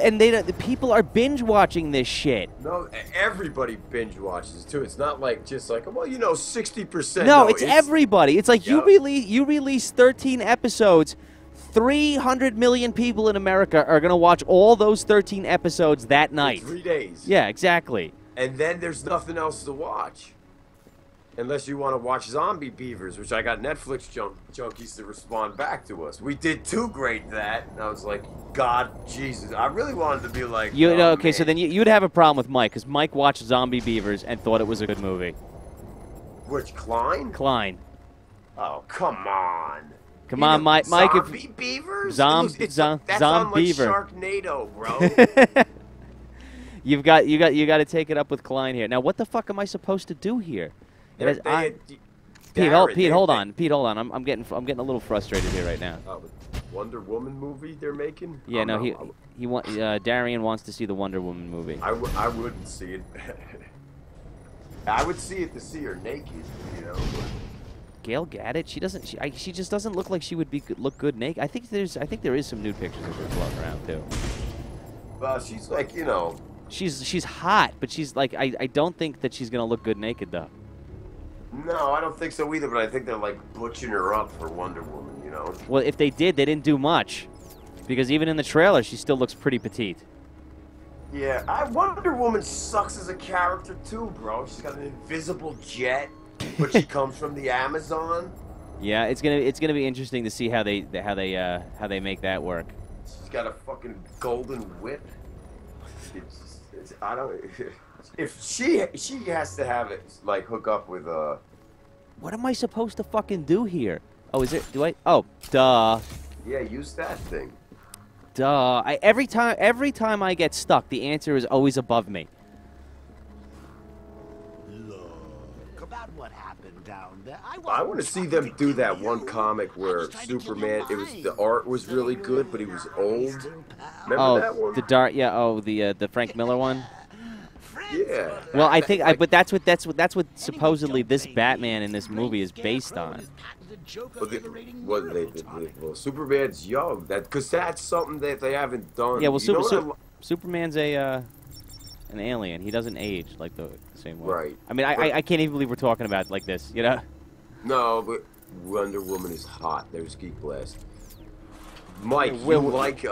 people are binge watching this shit. No, everybody binge watches too. It's not like just like, well, 60%. No, it's everybody. It's like Yep. you release 13 episodes. 300 million people in America are going to watch all those 13 episodes that night. 3 days. Yeah, exactly. And then there's nothing else to watch. Unless you want to watch Zombie Beavers, which I got Netflix junkies to respond back to us. We did too great that. And I was like, God, Jesus. I really wanted to be like, Okay, man. so then you'd have a problem with Mike, because Mike watched Zombie Beavers and thought it was a good movie. Which, Klein? Klein. Oh, come on. Come on, Mike. Zombie Beavers? That's on like Beaver. Sharknado, bro. you got to take it up with Klein here. Now, what the fuck am I supposed to do here? Pete, hold on. I'm getting a little frustrated here right now. Wonder Woman movie they're making? Yeah, Darian wants to see the Wonder Woman movie. I wouldn't see it. I would see it to see her naked, Gail Gadot, she just doesn't look like she would look good naked. I think there is some nude pictures of her floating around too. Well, she's like, She's hot, but she's like I don't think that she's gonna look good naked though. No, I don't think so either, but I think they're like butchering her up for Wonder Woman, Well, if they did, they didn't do much. Because even in the trailer, she still looks pretty petite. Yeah, Wonder Woman sucks as a character too, bro. She's got an invisible jet, but she comes from the Amazon. Yeah, it's gonna be interesting to see how they make that work. She's got a fucking golden whip. I don't. If she has to have it like hook up with What am I supposed to fucking do here? Oh, is it? Do I? Oh, duh. Yeah, use that thing. Duh. Every time I get stuck, the answer is always above me. Look about what happened down there. I want to see them do that one comic where Superman. The art was really good, but he was old. Remember that one? The dark. Yeah. Oh, the Frank Miller one. Yeah. Well, I think, but that's what supposedly this Batman in this movie is based on. Well, Superman's young. Because that's something that they haven't done. Yeah. Well, Superman's an alien. He doesn't age like the same way. Right. I mean, I can't even believe we're talking about it like this. No, but Wonder Woman is hot. There's Geek Blast. Mike, you like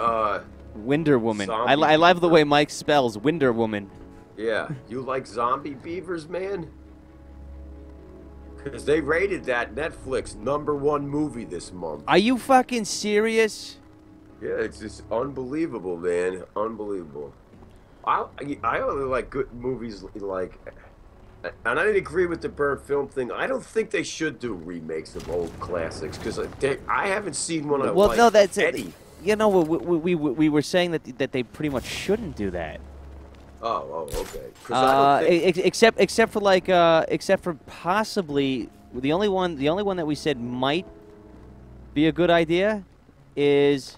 Winder Woman. I love the way Mike spells Winder Woman. Yeah, you like Zombie Beavers, man? Because they rated that Netflix #1 movie this month. Are you fucking serious? Yeah, it's just unbelievable, man. Unbelievable. I only like good movies like... And I didn't agree with the Burn film thing. I don't think they should do remakes of old classics, because I haven't seen one I like. Well, no, that's Eddie. We were saying that they pretty much shouldn't do that. Oh, okay. I don't think... except for possibly the only one that we said might be a good idea is.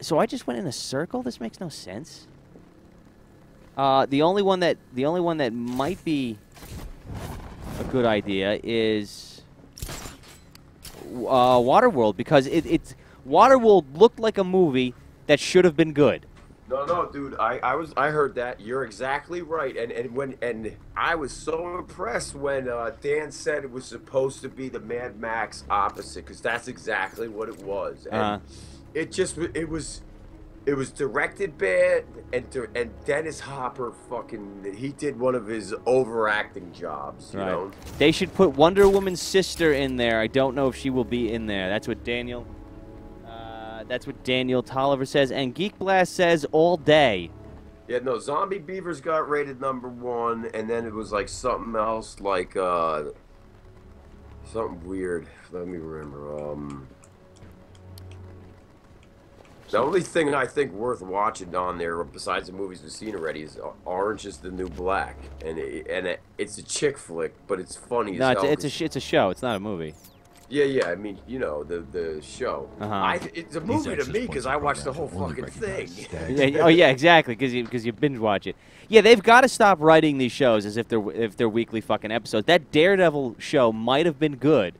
So I just went in a circle. This makes no sense. The only one that might be a good idea is Waterworld, because it's Waterworld looked like a movie that should have been good. No, dude. I heard that. You're exactly right. And I was so impressed when Dan said it was supposed to be the Mad Max opposite, because that's exactly what it was. And it was directed bad, and Dennis Hopper he did one of his overacting jobs. You know. They should put Wonder Woman's sister in there. I don't know if she will be in there. That's what Daniel Tolliver says, and Geek Blast says all day. Yeah, no, Zombie Beavers got rated #1, and then it was like something else, like something weird. Let me remember. The only thing I think worth watching on there, besides the movies we've seen already, is Orange is the New Black, and it's a chick flick, but it's funny. No, it's a show. It's not a movie. Yeah. I mean, you know, the show. It's a movie to me because I watched the whole fucking thing. Yeah, oh yeah, exactly. Because you binge watch it. Yeah, they've got to stop writing these shows as if they're weekly fucking episodes. That Daredevil show might have been good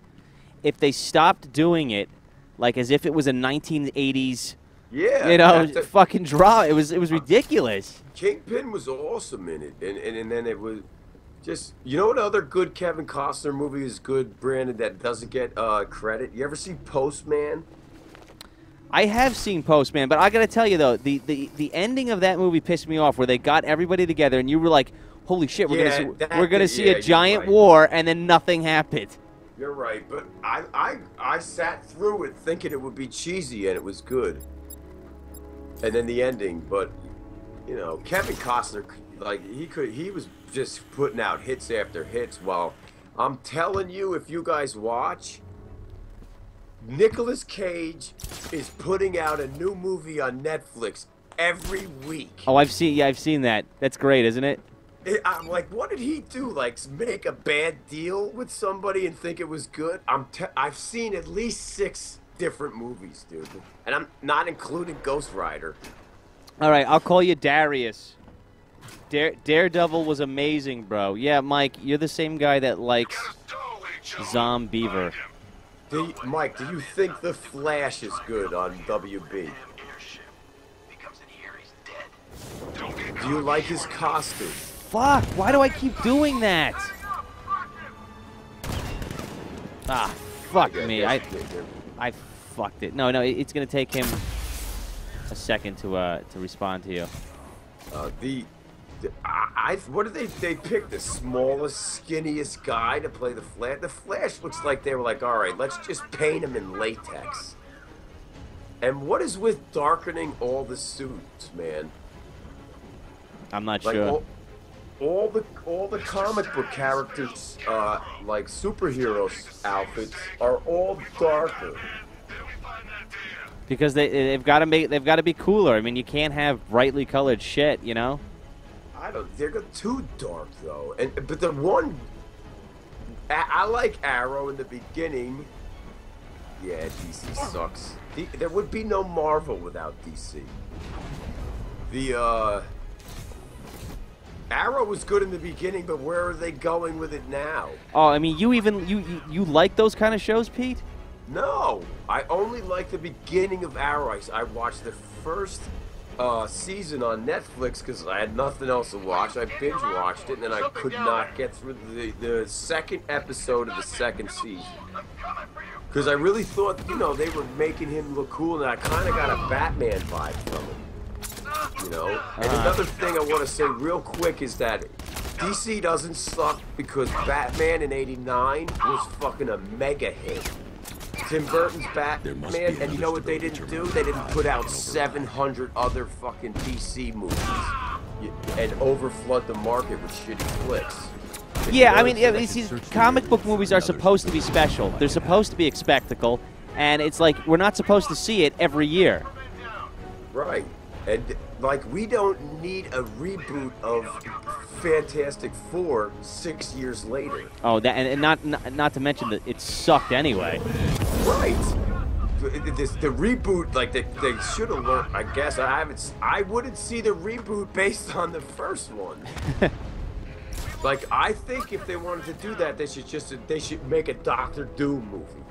if they stopped doing it like as if it was a 1980s. Yeah, you know, fucking drama. It was ridiculous. Kingpin was awesome in it, and then it was just, you know what other good Kevin Costner movie is good, Brandon, that doesn't get credit? You ever see Postman? I have seen Postman, but I gotta tell you though, the ending of that movie pissed me off, where they got everybody together and you were like, "Holy shit, we're gonna see a giant war," and then nothing happened. You're right, but I sat through it thinking it would be cheesy, and it was good. And then the ending, but you know, Kevin Costner, like he was just putting out hits after hits. While I'm telling you, if you guys watch, Nicolas Cage is putting out a new movie on Netflix every week. Oh, I've seen that. That's great, isn't it? I'm like, what did he do? Like, make a bad deal with somebody and think it was good? I've seen at least 6 different movies, dude, and I'm not including Ghost Rider. All right, I'll call you Darius. Daredevil was amazing, bro. Yeah, Mike, you're the same guy that likes Zombeaver. Mike, do you think The Flash is good on WB? Do you like his costume? Fuck, why do I keep doing that? Ah, fuck me. I fucked it. No, it's gonna take him a second to respond to you. What did they pick the smallest, skinniest guy to play the Flash? The Flash looks like they were like, all right, let's just paint him in latex. And what is with darkening all the suits, man? I'm not sure. All the comic book characters, like superheroes outfits, are all darker. Because they've got to be cooler. I mean, you can't have brightly colored shit, you know. They're too dark though. But the one, I like Arrow in the beginning. Yeah, DC sucks. There would be no Marvel without DC. The Arrow was good in the beginning, but where are they going with it now? Oh, I mean, you like those kind of shows, Pete? No, I only like the beginning of Arrow. I watched the first season on Netflix because I had nothing else to watch. I binge watched it, and then I could not get through the second episode of the second season because I really thought, you know, they were making him look cool, and I kind of got a Batman vibe from him. You know? And another thing I want to say real quick is that DC doesn't suck because Batman in '89 was fucking a mega hit. Tim Burton's Batman, and you know what they didn't do? They didn't put out 700 other fucking DC movies and overflood the market with shitty flicks. Yeah, I mean, comic book movies are supposed to be special. They're supposed to be a spectacle, and it's like we're not supposed to see it every year. Right. And, like, we don't need a reboot of Fantastic Four 6 years later. Oh, that and not to mention that it sucked anyway. Right. The reboot, like, they should have learned, I guess. I wouldn't see the reboot based on the first one. Like, I think if they wanted to do that, they should make a Doctor Doom movie.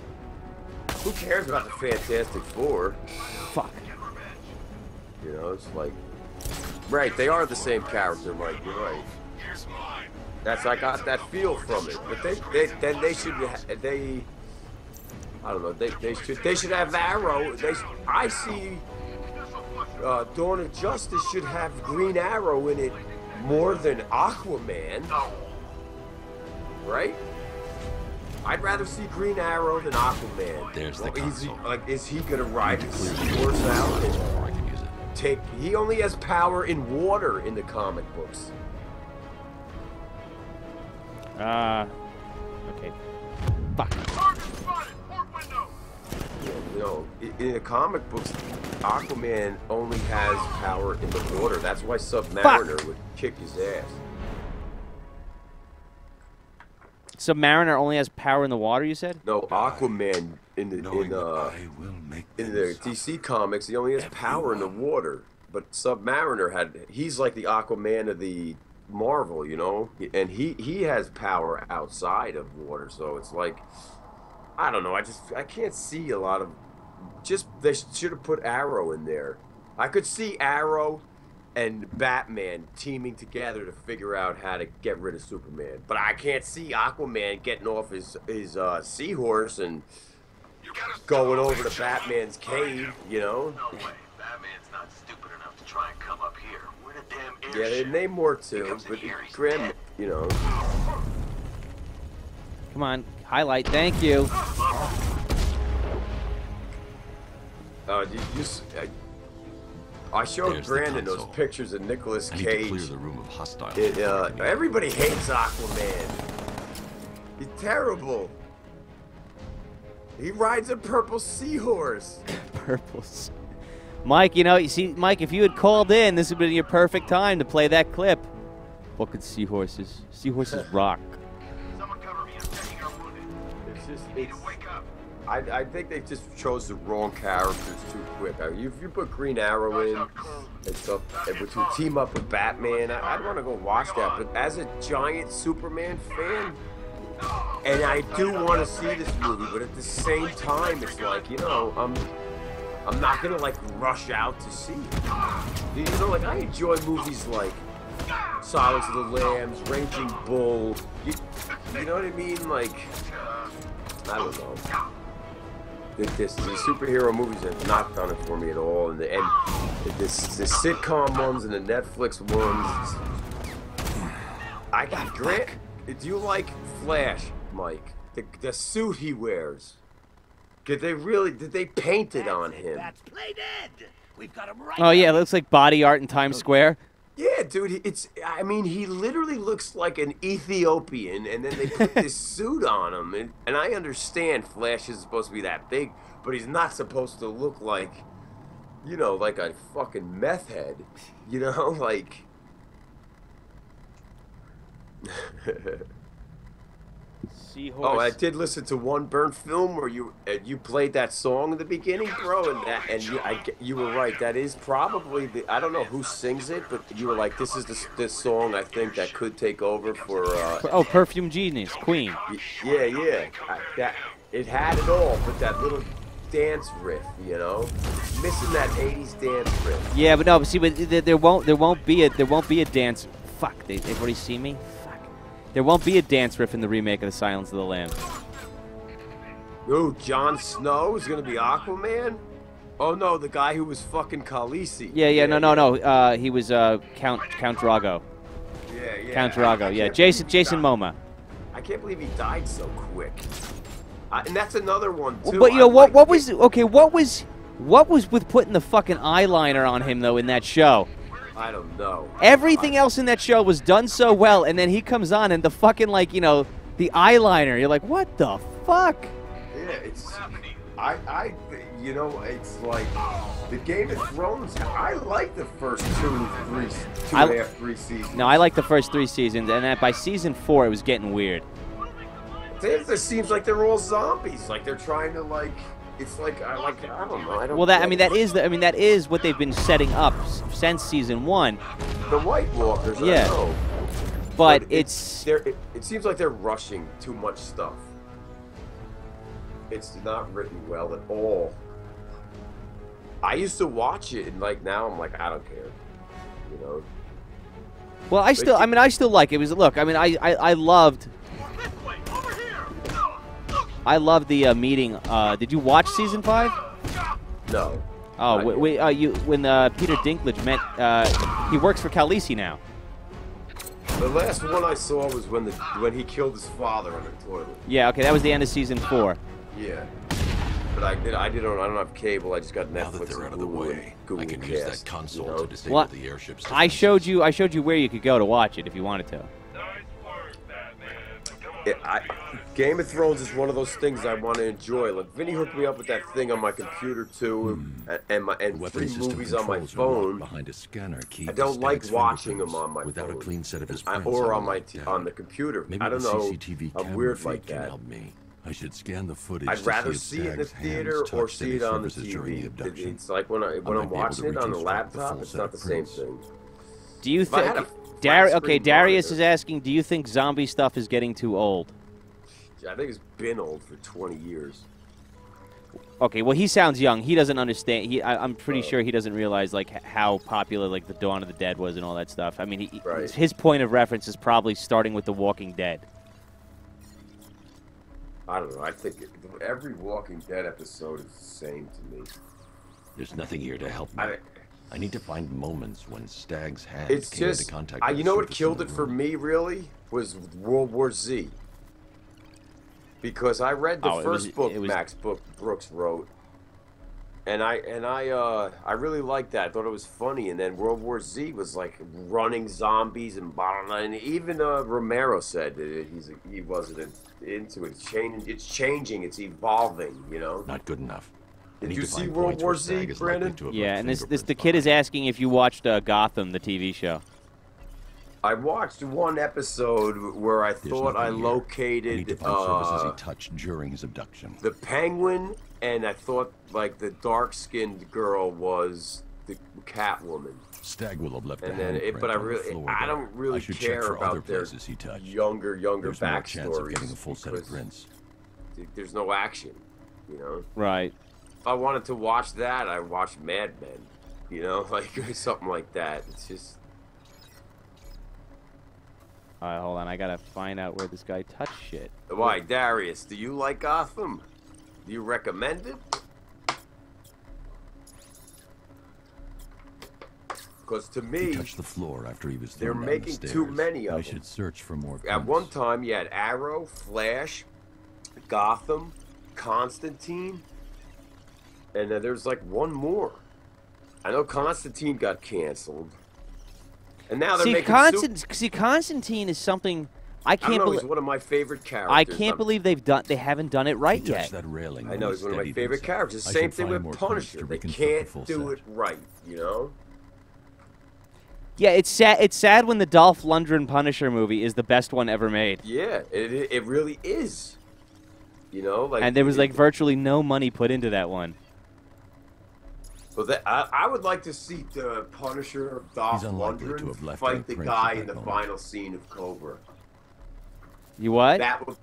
Who cares about the Fantastic Four? Fuck. You know, it's like, right? They are the same character, Mike. You're right. I got that feel from it. But they should I don't know. They should have Arrow. I see. Dawn of Justice should have Green Arrow in it more than Aquaman. Right? I'd rather see Green Arrow than Aquaman. There's the console. Is he gonna ride his horse out and he only has power in water in the comic books. Okay. Fuck. Yeah, you know, in the comic books, Aquaman only has power in the water. That's why Submariner would kick his ass. Submariner only has power in the water. You said? No, Aquaman in the DC comics, he only has power in the water. But Submariner he's like the Aquaman of the Marvel, you know, and he has power outside of water. So it's like, I don't know. I can't see a lot of. They should have put Arrow in there. I could see Arrow and Batman teaming together to figure out how to get rid of Superman. But I can't see Aquaman getting off his seahorse and going over to Batman's cave, you know? No way. Batman's not stupid enough to try and come up here. We're the damn Yeah, airship. they name more too, but Graham, you know. Come on, highlight. Thank you. I showed There's the Brandon those console. pictures of Nicolas I need to clear Cage. the room of hostiles. Everybody hates Aquaman. He's terrible. He rides a purple seahorse. Purples. Mike, Mike, if you had called in, this would have been your perfect time to play that clip. What could seahorses? Seahorses rock. Someone cover me. I'm taking her wounded. It's Wake up. I think they just chose the wrong characters too quick. If you put Green Arrow in and stuff, and to team up with Batman, I'd want to go watch that. But as a giant Superman fan, and I do want to see this movie, but at the same time, it's like, you know, I'm not gonna like rush out to see it. You know, like I enjoy movies like Silence of the Lambs, Raging Bull. You know what I mean? Like, I don't know. The superhero movies have not done it for me at all, and the sitcom ones and the Netflix ones. Grant, do you like Flash, Mike? The suit he wears. Did they paint it on him? That's play dead. We've got him right. Oh yeah, it looks like body art in Times Square. Yeah, dude, he literally looks like an Ethiopian, and then they put this suit on him, and I understand Flash is supposed to be that big, but he's not supposed to look like, you know, like a fucking meth head, you know, like... Seahorse. Oh, I did listen to one burnt film where you played that song in the beginning, bro, and you were right. That is probably I don't know who sings it, but you were like, this is this song I think that could take over for. Perfume Genius, Queen. Yeah. It had it all, but that little dance riff, you know, missing that '80s dance riff. Yeah, but no, but see, but there won't be a dance. Fuck, they've already seen me. There won't be a dance riff in the remake of The Silence of the Lambs. Ooh, Jon Snow is gonna be Aquaman? Oh no, the guy who was fucking Khaleesi. Yeah, no. He was Count Drago. Yeah. Count Drago. Yeah, Jason Momoa. I can't believe he died so quick. And that's another one too. But you know what was with putting the fucking eyeliner on him though in that show? I don't know. Everything else in that show was done so well, and then he comes on and the fucking, like, you know, the eyeliner. You're like, what the fuck? Yeah, it's... you know, it's like... The Game of Thrones, I like the first two and a half, 3 seasons. No, I like the first 3 seasons, and then by season 4, it was getting weird. It seems like they're all zombies. Like, they're trying to, like... It's like I don't know. Well, that is what they've been setting up since season 1. The White Walkers, yeah. I know. But it seems like they're rushing too much stuff. It's not written well at all. I used to watch it, and like now I'm like, I don't care. You know. Well, I still like it. Look, I mean, I loved. I love the meeting. Did you watch season 5? No. Oh, when Peter Dinklage met, he works for Khaleesi now. The last one I saw was when he killed his father on the toilet. Yeah, okay, that was the end of season 4. Yeah. But I don't have cable. I just got Netflix. Now that they're out of the way, I can use that console to disable the airship's I showed you where you could go to watch it if you wanted to. Nice work, Batman. But come Game of Thrones is one of those things I want to enjoy. Like Vinny hooked me up with that thing on my computer too, and 3 movies on my phone. Behind a scanner key I don't like watching them on my without phone. a clean set of his prints or on on my the on the computer. Maybe I don't the know. CCTV I'm camera weird feed like can that. help me. I should scan the footage. I'd to rather see see it in the Stag's theater hands or touched see any it on the surfaces during the TV. abduction. It's like when might I'm be able watching to it on the reconstruct the laptop, full it's set not of the same prints. thing. Do you If I had think? a flat Okay, screen Darius monitor- is asking, do you think zombie stuff is getting too old? I think it's been old for 20 years. Okay, well, he sounds young. He doesn't understand. I'm pretty sure he doesn't realize like how popular like the Dawn of the Dead was and all that stuff. I mean, Right. his point of reference is probably starting with The Walking Dead. I don't know. I think every Walking Dead episode is the same to me. There's nothing here to help me. I need to find moments when Stag's hands It's came just, into contact with you the know what surface killed in it the for room. me really was World War Z. Because I read the first book Max Brooks wrote, and I really liked that. I thought it was funny. And then World War Z was like running zombies and blah, blah, and even Romero said that he wasn't into it. It's changing. It's evolving. You know. Not good enough. Did you see World War Z, Brandon? Yeah, and the kid is asking if you watched Gotham, the TV show. I watched one episode where I thought I I need located to find surfaces he touched during his abduction. the Penguin, and I thought like the dark-skinned girl was the Catwoman. Stag will have left And a then, handprint but on the floor, I though. don't really I should care check for other about their places he touched. younger There's more chance of backstories. getting a full set of because prints. There's no action, you know. Right. If I wanted to watch that, I watched Mad Men, you know, like something like that. It's just. All right, hold on. I gotta find out where this guy touched shit. Why, Darius? Do you like Gotham? Do you recommend it? Because to He me, touched the floor after he was they're thrown down the making stairs. too many of I them. should search for more at prints. one time you had Arrow, Flash, Gotham, Constantine, and there's like one more. I know Constantine got canceled, and now they're making. Constantine is something I I don't can't know. believe. He's one of my favorite characters. I can't believe they haven't done it right He touched yet. that railing. I know when he's he one of my steadied favorite himself. characters. I Same should thing find with more prints Punisher. to They reconstruct the can't full do set. it right, you know. Yeah, it's sad. It's sad when the Dolph Lundgren Punisher movie is the best one ever made, Yeah, it really is. You know, like and there was like virtually no money put into that one. But I would like to see the Punisher Dolph He's unlikely to have Lundgren left fight any the prints guy at in that the moment. final scene of Cobra. You what? That would,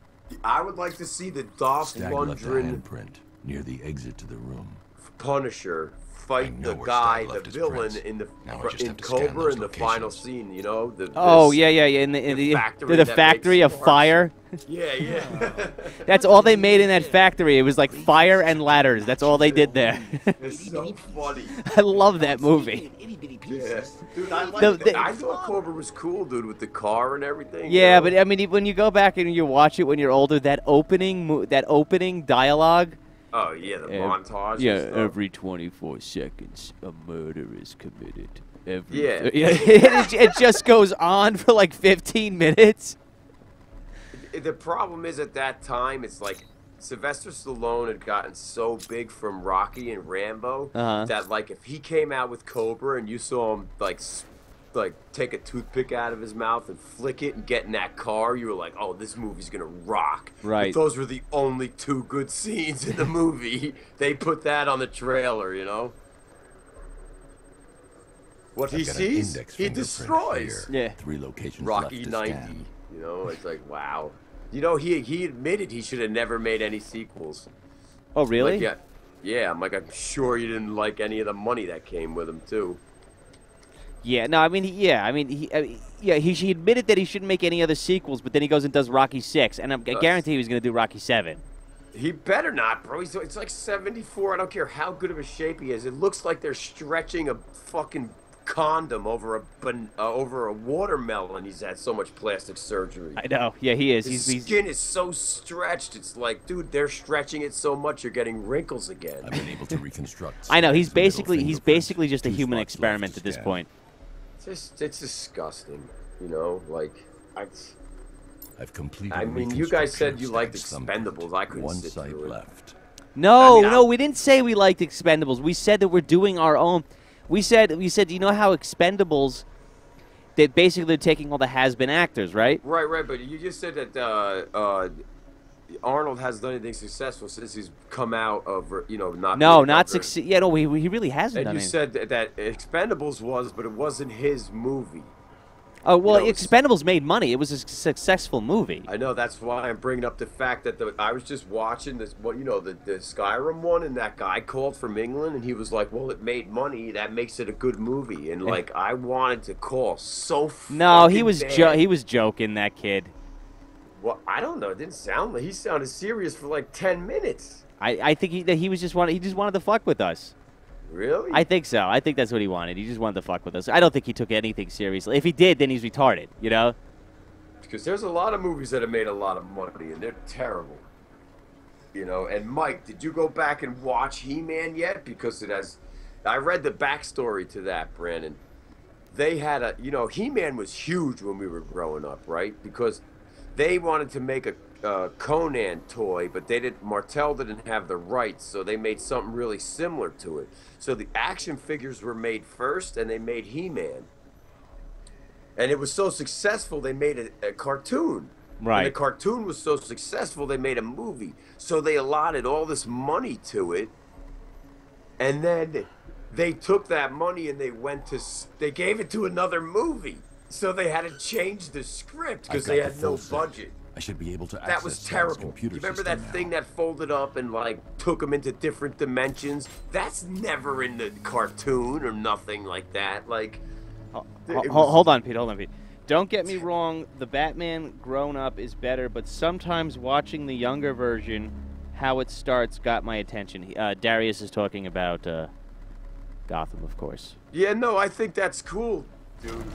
I would like to see the Dolph Stag left a Lundgren handprint near the exit to the room. Punisher I fight know the where guy, Stag the left his villain prints. in the Now I just in have to scan Cobra those in the final locations. scene. You know, Oh this- yeah, in the the factory the that factory makes of sparks. fire. Yeah, yeah. That's all they made in that factory. It was like fire and ladders. That's all they did there. It's so funny. I love that movie. Yeah. Dude, I like The- I thought Cobra was cool, dude, with the car and everything. Yeah, you know? but I mean, when you go back and you watch it when you're older, that opening dialogue. Oh yeah, the montage. and Yeah, stuff. every 24 seconds, a murder is committed. Yeah. it just goes on for like 15 minutes. The problem is at that time, it's like Sylvester Stallone had gotten so big from Rocky and Rambo that like if he came out with Cobra and you saw him like take a toothpick out of his mouth and flick it and get in that car, you were like, oh, this movie's gonna rock. Right. But those were the only 2 good scenes in the movie. They put that on the trailer, you know. What he I've got an sees, index he fingerprint destroys. here. Yeah. 3 locations Rocky left to 90. scan. You know, it's like, wow. You know, he admitted he should have never made any sequels. Oh, really? Like, yeah, I'm sure you didn't like any of the money that came with him, too. Yeah, no, I mean, he admitted that he shouldn't make any other sequels, but then he goes and does Rocky 6, and I guarantee he was going to do Rocky 7. He better not, bro. It's like 74. I don't care how good of a shape he is. It looks like they're stretching a fucking condom over a watermelon. He's had so much plastic surgery. I know. Yeah, he is. His He's skin is so stretched. It's like, dude, they're stretching it so much you're getting wrinkles again. I've been able to reconstruct. I know. He's Stag's middle basically just a 2 human spots left experiment to at this scan. point. It's disgusting, you know. Like I've completed. I mean, you guys said you liked Expendables. I couldn't sit through it. Left. No, I mean, no, we didn't say we liked Expendables. We said that we're doing our own. We said, you know how Expendables, that basically they're taking all the has-been actors, right? Right. But you just said that Arnold hasn't done anything successful since he's come out of, not. No, not succeed. Yeah, no, he really hasn't And done you anything. said that Expendables was, but it wasn't his movie. Oh, well, you know, Expendables made money. It was a successful movie. I know, that's why I'm bringing up the fact that I was just watching this, the Skyrim one, and that guy called from England, and he was like, well, it made money, that makes it a good movie. And, like, I wanted to call so No, he fucking was joking, that kid. Well, I don't know. It didn't sound like he sounded serious for like 10 minutes. I think he just wanted to fuck with us. Really? I think so. I think that's what he wanted. He just wanted to fuck with us. I don't think he took anything seriously. If he did, then he's retarded, you know? Because there's a lot of movies that have made a lot of money, and they're terrible. And Mike, did you go back and watch He-Man yet? Because it has... I read the backstory to that, Brandon. They had He-Man was huge when we were growing up, right? Because they wanted to make a Conan toy, but Martel didn't have the rights, so they made something really similar to it. So the action figures were made first, and they made He-Man. And it was so successful, they made a cartoon. Right. And the cartoon was so successful, they made a movie. So they allotted all this money to it, and then they took that money and they gave it to another movie. So they had to change the script because they had no budget. I should be able to access that was terrible. You remember that thing that folded up and took them into different dimensions? That's never in the cartoon or nothing like that. Hold on, Pete. Don't get me wrong. The Batman grown up is better, but sometimes watching the younger version, how it starts, got my attention. Darius is talking about Gotham, of course. Yeah, no, I think that's cool, dude.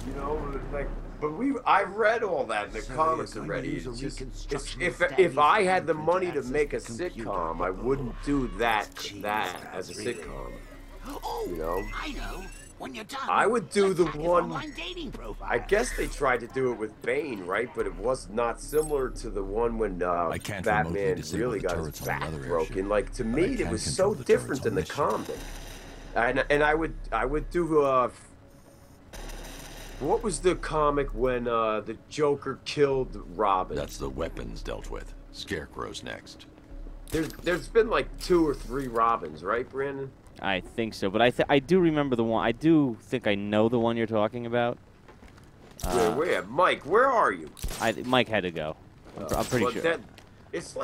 But I read all that in the comics already. If I had the money to make a sitcom, I wouldn't do that as a sitcom. Oh, I know. When you're done, I would do the one. dating profile. I guess they tried to do it with Bane, right? But it was not similar to the one when Batman really got his back broken. To me, it was so different than the comic. And I would do what was the comic when the Joker killed Robin? That's the weapons dealt with. Scarecrow's next. There's been 2 or 3 Robins, right, Brandon? I think so, but I do remember the one. I do think I know the one you're talking about. Where? Mike, where are you? Mike had to go. I'm pretty sure. It's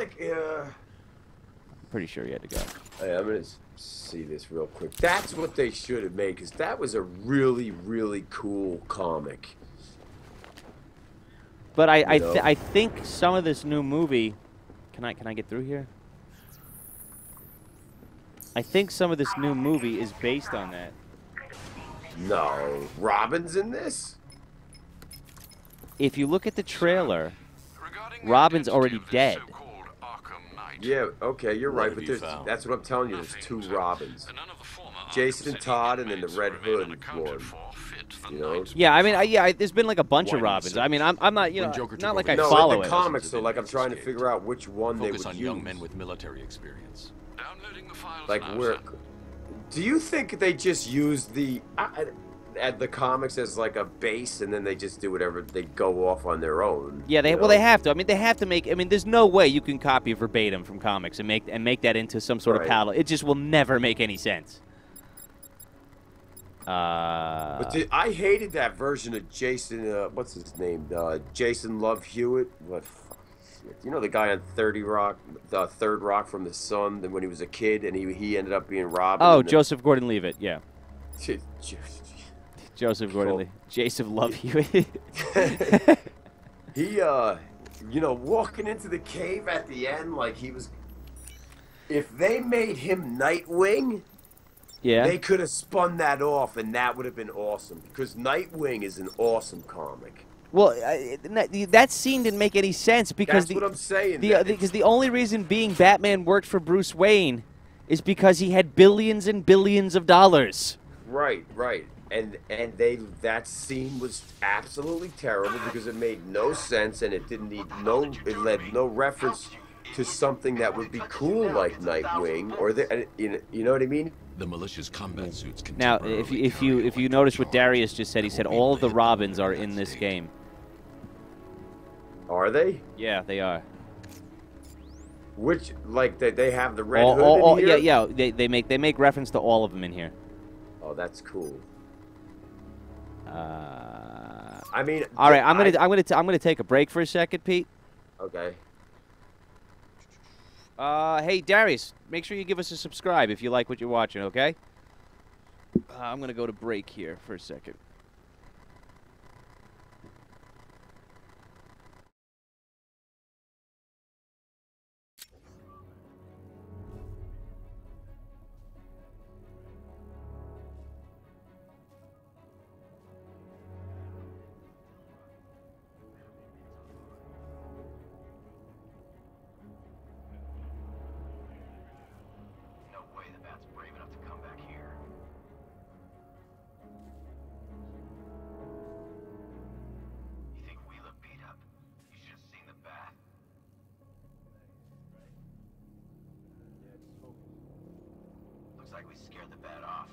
pretty sure he had to go. Hey, I'm gonna see this real quick. That's what they should have made, because that was a really, really cool comic. But I think some of this new movie. Can I get through here? I think some of this new movie is based on that. No, Robin's in this? If you look at the trailer, Robin's already dead. Yeah, okay, you're right, but that's what I'm telling you. There's 2 Robins. Jason Todd and then the Red Hood one. Yeah, I mean, there's been a bunch of Robins. I mean, I'm not, not like I follow it. No, in the comics, so I'm trying to figure out which one they would use. Young men with military experience. Where? Do you think they just use the comics as a base, and then they just do whatever they go off on their own? Yeah, they have to. I mean, they have to make. I mean, there's no way you can copy verbatim from comics and make that into some sort of paddle. It just will never make any sense. But I hated that version of Jason. What's his name? Jason Love Hewitt. What? You know the guy on 30 Rock, Third Rock from the Sun, when he was a kid, and he ended up being Robin. Oh, Joseph Gordon-Levitt, yeah. Joseph Gordon-Levitt. Jason Love Hewitt. He, walking into the cave at the end he was... If they made him Nightwing, they could have spun that off, and that would have been awesome, because Nightwing is an awesome comic. Well, that scene didn't make any sense because that's what I'm saying. Because the only reason being Batman worked for Bruce Wayne is because he had billions and billions of dollars. Right. and that scene was absolutely terrible because it made no sense and it didn't need it led no reference to something that would be cool like Nightwing or you know what I mean? The militia's combat suits can Now, if you notice what Darius just said, he said all of the Robins are in this game. Are they? Yeah, they are. Which, like, they have the red hood in here? Yeah. They make reference to all of them in here. Oh, that's cool. Uh, I mean, all right. I'm gonna take a break for a second, Pete. Okay. Hey Darius, make sure you give us a subscribe if you like what you're watching. Okay. I'm gonna go to break here for a second. No way the Bat's brave enough to come back here. You think we look beat up? You should have seen the Bat. Looks like we scared the Bat off.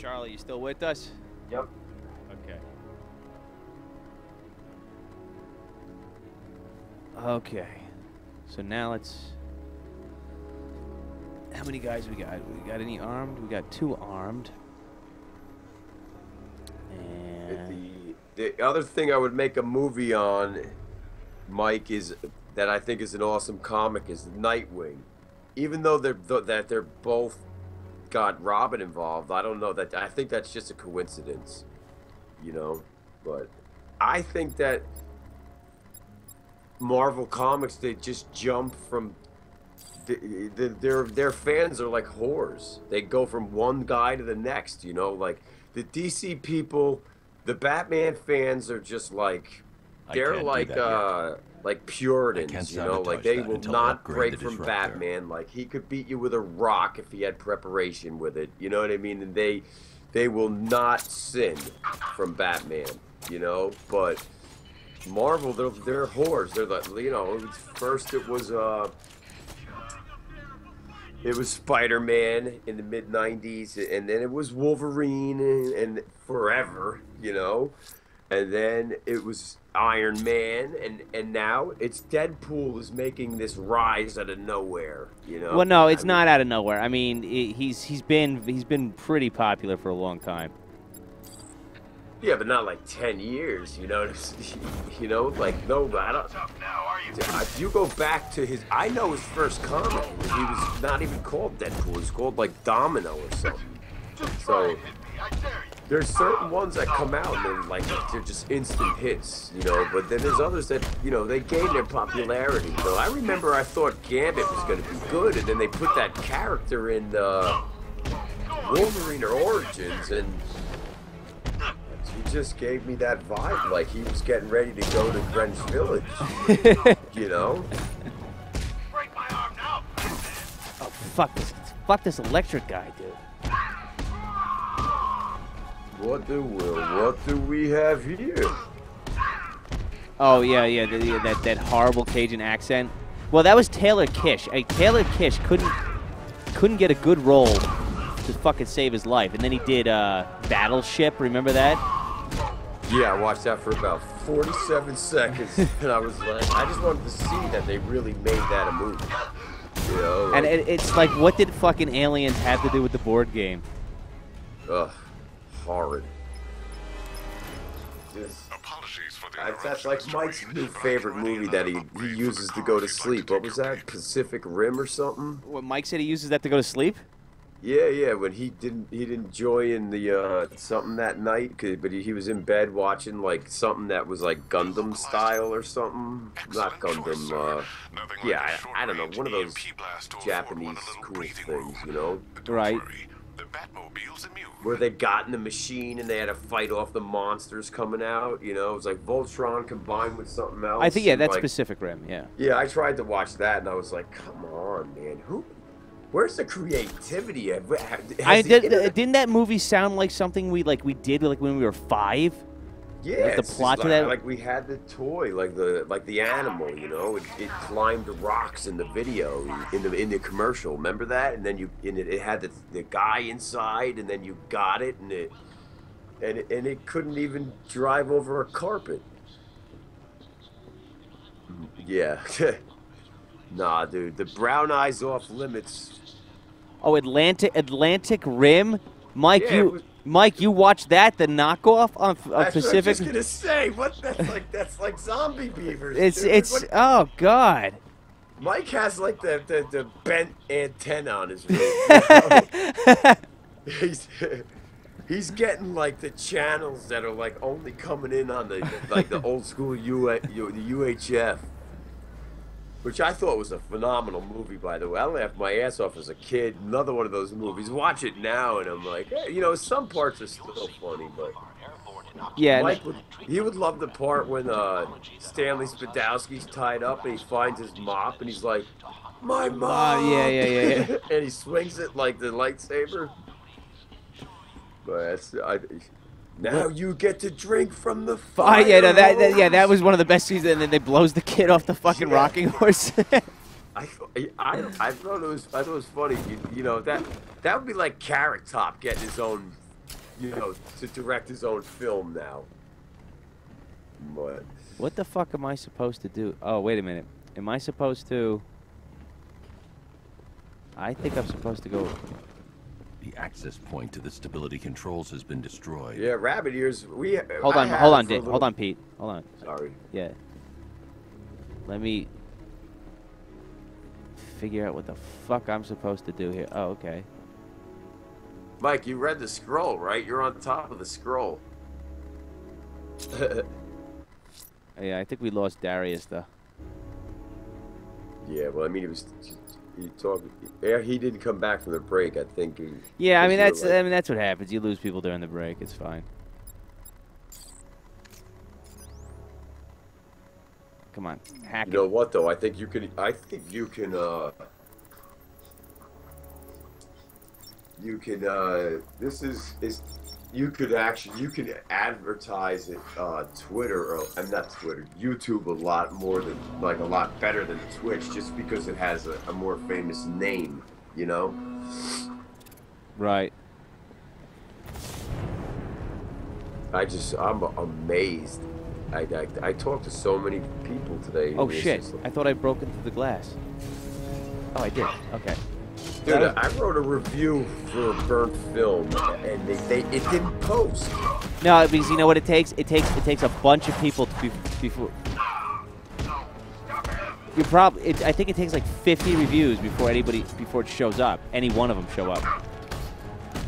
Charlie, you still with us? Yep. Okay. Okay. So now let's... How many guys we got? We got any armed? We got 2 armed. And... The other thing I would make a movie on, Mike, is that I think is an awesome comic is Nightwing. Even though they're both got Robin involved, I don't know that I think that's just a coincidence, you know. But I think that Marvel Comics, they just jump from their fans are like whores. They go from one guy to the next, you know. Like the DC people, the Batman fans are just like they're like Puritans, you know, like they will not break from Batman. Like he could beat you with a rock if he had preparation with it, you know what I mean? And they will not sin from Batman, you know. But Marvel, they're whores. They're like, you know, first it was Spider-Man in the mid-90s, and then it was Wolverine and forever, you know. And then it was Iron Man, and now it's Deadpool is making this rise out of nowhere, you know. Well, no, it's not out of nowhere. I mean, he's been pretty popular for a long time. Yeah, but not like 10 years, you know. You know, like no, I don't. If you go back to his, I know his first comic. He was not even called Deadpool. He was called like Domino or something. So there's certain ones that come out and they're just instant hits, you know. But then there's others that, you know, they gain their popularity. You know, I remember I thought Gambit was going to be good, and then they put that character in Wolverine or Origins, and he just gave me that vibe, like he was getting ready to go to Greenwich Village, you know. Break my arm now. Oh, fuck this electric guy, dude. What do we have here? Oh yeah, that horrible Cajun accent. Well, that was Taylor Kish. Taylor Kish couldn't get a good role to fucking save his life, and then he did Battleship. Remember that? Yeah, I watched that for about 47 seconds, and I was like, I just wanted to see that they really made that a movie. You know, like, and it's like, what did fucking Aliens have to do with the board game? Ugh, horrid. That's like Mike's new favorite movie that he uses to go to sleep. What was that? Pacific Rim or something? What, Mike said he uses that to go to sleep? Yeah. When he didn't join the something that night, but he was in bed watching like something that was like Gundam style or something. Not Gundam. Yeah, I don't know. One of those Japanese cool things, you know. Right. Where they got in the machine and they had to fight off the monsters coming out, you know. It was like Voltron combined with something else. I think, yeah, that's like, Pacific Rim, yeah. Yeah, I tried to watch that and I was like, come on, man. Where's the creativity? Didn't that movie sound like something we did when we were 5? Yeah, like the plot to that. Like we had the toy, like the animal, you know. It climbed the rocks in the video, in the commercial. Remember that? And then it had the guy inside, and then you got it, and it couldn't even drive over a carpet. Yeah. Nah, dude, the brown eyes off limits. Oh, Atlantic Rim, Mike. Yeah, Mike, you watched that, the knockoff of Pacific? I was just gonna say, that's like zombie beavers. It's oh god. Mike has like the bent antenna on his roof. He's getting like the channels that are like only coming in on the old school the UHF. Which I thought was a phenomenal movie, by the way. I laughed my ass off as a kid. Another one of those movies. Watch it now, and I'm like, hey, you know, some parts are still funny, but yeah, Mike he would love the part when Stanley Spadowski's tied up and he finds his mop and he's like, my mop. Yeah. And he swings it like the lightsaber. But now you get to drink from the fire. That was one of the best scenes. And then they blows the kid off the fucking rocking horse. I thought it was funny. You know that would be like Carrot Top getting his own you know, to direct his own film now. But What the fuck am I supposed to do? Oh, wait a minute. Am I supposed to... I think I'm supposed to go... The access point to the stability controls has been destroyed. yeah, rabbit ears. Hold on, Dick. Hold on, Pete. Hold on. Sorry. Yeah. Let me figure out what the fuck I'm supposed to do here. Oh, okay. Mike, you read the scroll, right? You're on top of the scroll. Yeah, I think we lost Darius, though. Yeah, well, I mean, he didn't come back from the break. I think. Yeah, I mean that's what happens. You lose people during the break. It's fine. Come on, hack it. You know what though? I think you can. This is. You can advertise it Twitter, or I'm not Twitter, YouTube a lot more than, like, a lot better than Twitch, just because it has a more famous name, you know? Right. I'm amazed. I talked to so many people today. Oh shit! I thought I broke into the glass. Oh, I did. Okay. Dude, I wrote a review for Burnt Film, and it didn't post. No, because you know what it takes? It takes a bunch of people to before. I think it takes like 50 reviews before it shows up. Any one of them show up.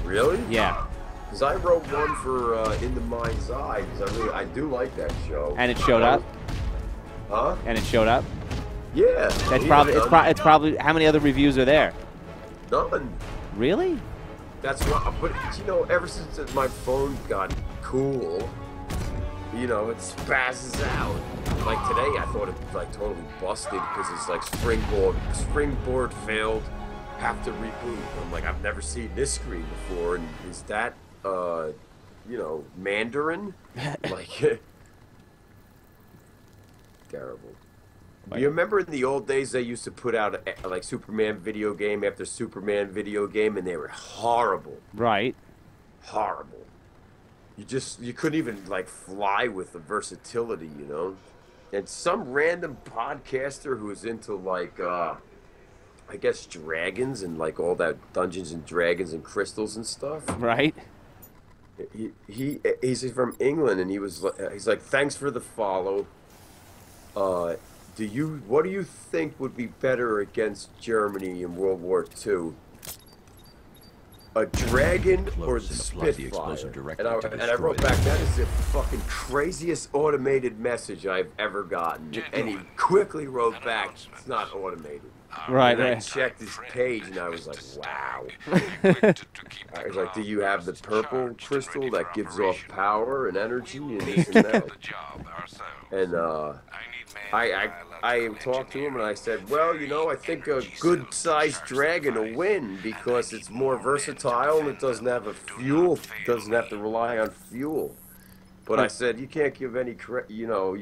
Really? Yeah. Because I wrote one for In the Mind's Eye, because I do like that show. And it showed up. Huh? And it showed up. Yeah. It's probably how many other reviews are there? None. Really? That's what. But you know, ever since my phone got cool, you know, it spazzes out. Like today, I thought it like totally busted because it's like springboard failed, have to reboot. I'm like, I've never seen this screen before, and is that you know, Mandarin? Like, terrible. You remember in the old days they used to put out like Superman video game after Superman video game, and they were horrible. Right. Horrible. You couldn't even like fly with the versatility, you know. And some random podcaster who was into like I guess dragons and like all that Dungeons and Dragons and crystals and stuff. Right. He's from England, and he's like, thanks for the follow. What do you think would be better against Germany in World War II? A dragon or the Spitfire? And I wrote back, that is the fucking craziest automated message I've ever gotten. And he quickly wrote back, it's not automated. Right, and I right. checked his page, and I was like, wow. I was like, do you have the purple crystal that gives off power and energy and this and that? And I talked to him, and I said, well, you know, I think a good-sized dragon will win because it's more versatile and it doesn't have doesn't have to rely on fuel. But I said, you can't give any you know,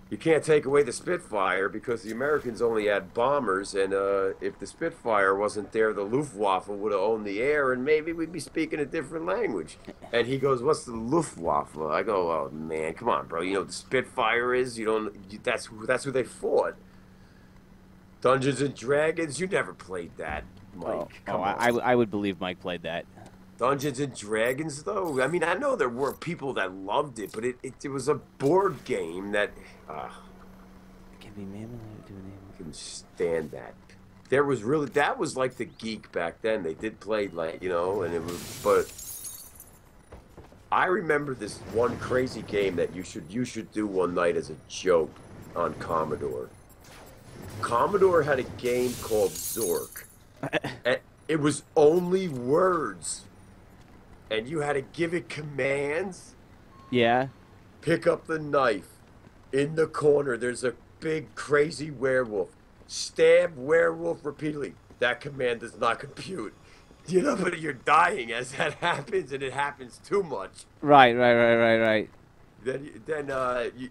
you can't take away the Spitfire because the Americans only had bombers, and if the Spitfire wasn't there, the Luftwaffe would have owned the air, and maybe we'd be speaking a different language. And he goes, what's the Luftwaffe? I go, oh, man, come on, bro. You know what the Spitfire is? That's who they fought. Dungeons and Dragons? You never played that, Mike. Come on. I would believe Mike played that. Dungeons and Dragons, though? I mean, I know there were people that loved it, but it was a board game that... Can be mammal to an animal. I couldn't stand that. That was like the geek back then. They did play, like, you know, and it was... But I remember this one crazy game that you should do one night as a joke on Commodore. Commodore had a game called Zork. And it was only words. And you had to give it commands. Yeah. Pick up the knife. In the corner, there's a big, crazy werewolf. Stab werewolf repeatedly. That command does not compute. You know, but you're dying as that happens, and it happens too much. Right. Then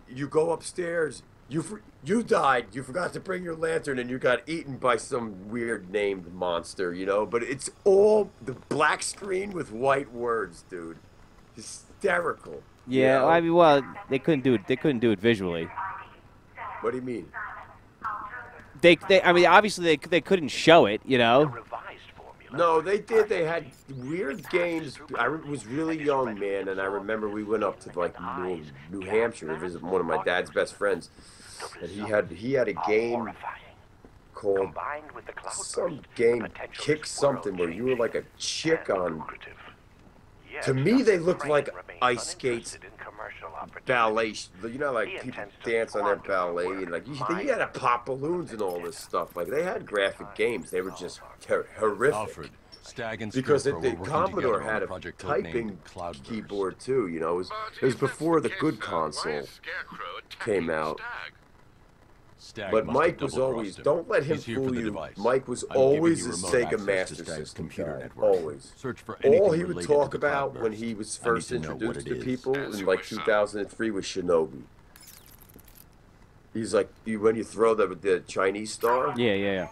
you go upstairs. You died. You forgot to bring your lantern, and you got eaten by some weird named monster, you know. But it's all the black screen with white words, dude. Hysterical. Yeah, you know? I mean, well, they couldn't do it. They couldn't do it visually. What do you mean? I mean, obviously they couldn't show it, you know. No, they did. They had weird games. I was really young, man, and I remember we went up to like New Hampshire to visit one of my dad's best friends, and he had a game called some game Kick Something where you were like a chick on. To me, they looked like ice skates, ballet. You know, like people dance on their ballet, and like you had to pop balloons and all this stuff. Like they had graphic games. They were just horrific. Alfred, Stag and Because Scarecrow the were working Commodore together on had a a project typing named Cloudburst. keyboard too. You know, it was before the good console came out. Stag But must have Mike was double-crossed always, him. don't let him He's here for fool the you. device. Mike was I'm giving always you a remote Sega access to Master Stag's System computer guy. network. Always. Search for All anything he would related talk to the about when Cloudburst. he was I need first to know what introduced it to is. people in like 2003 was Shinobi. He's like, when you throw the Chinese star, Yeah.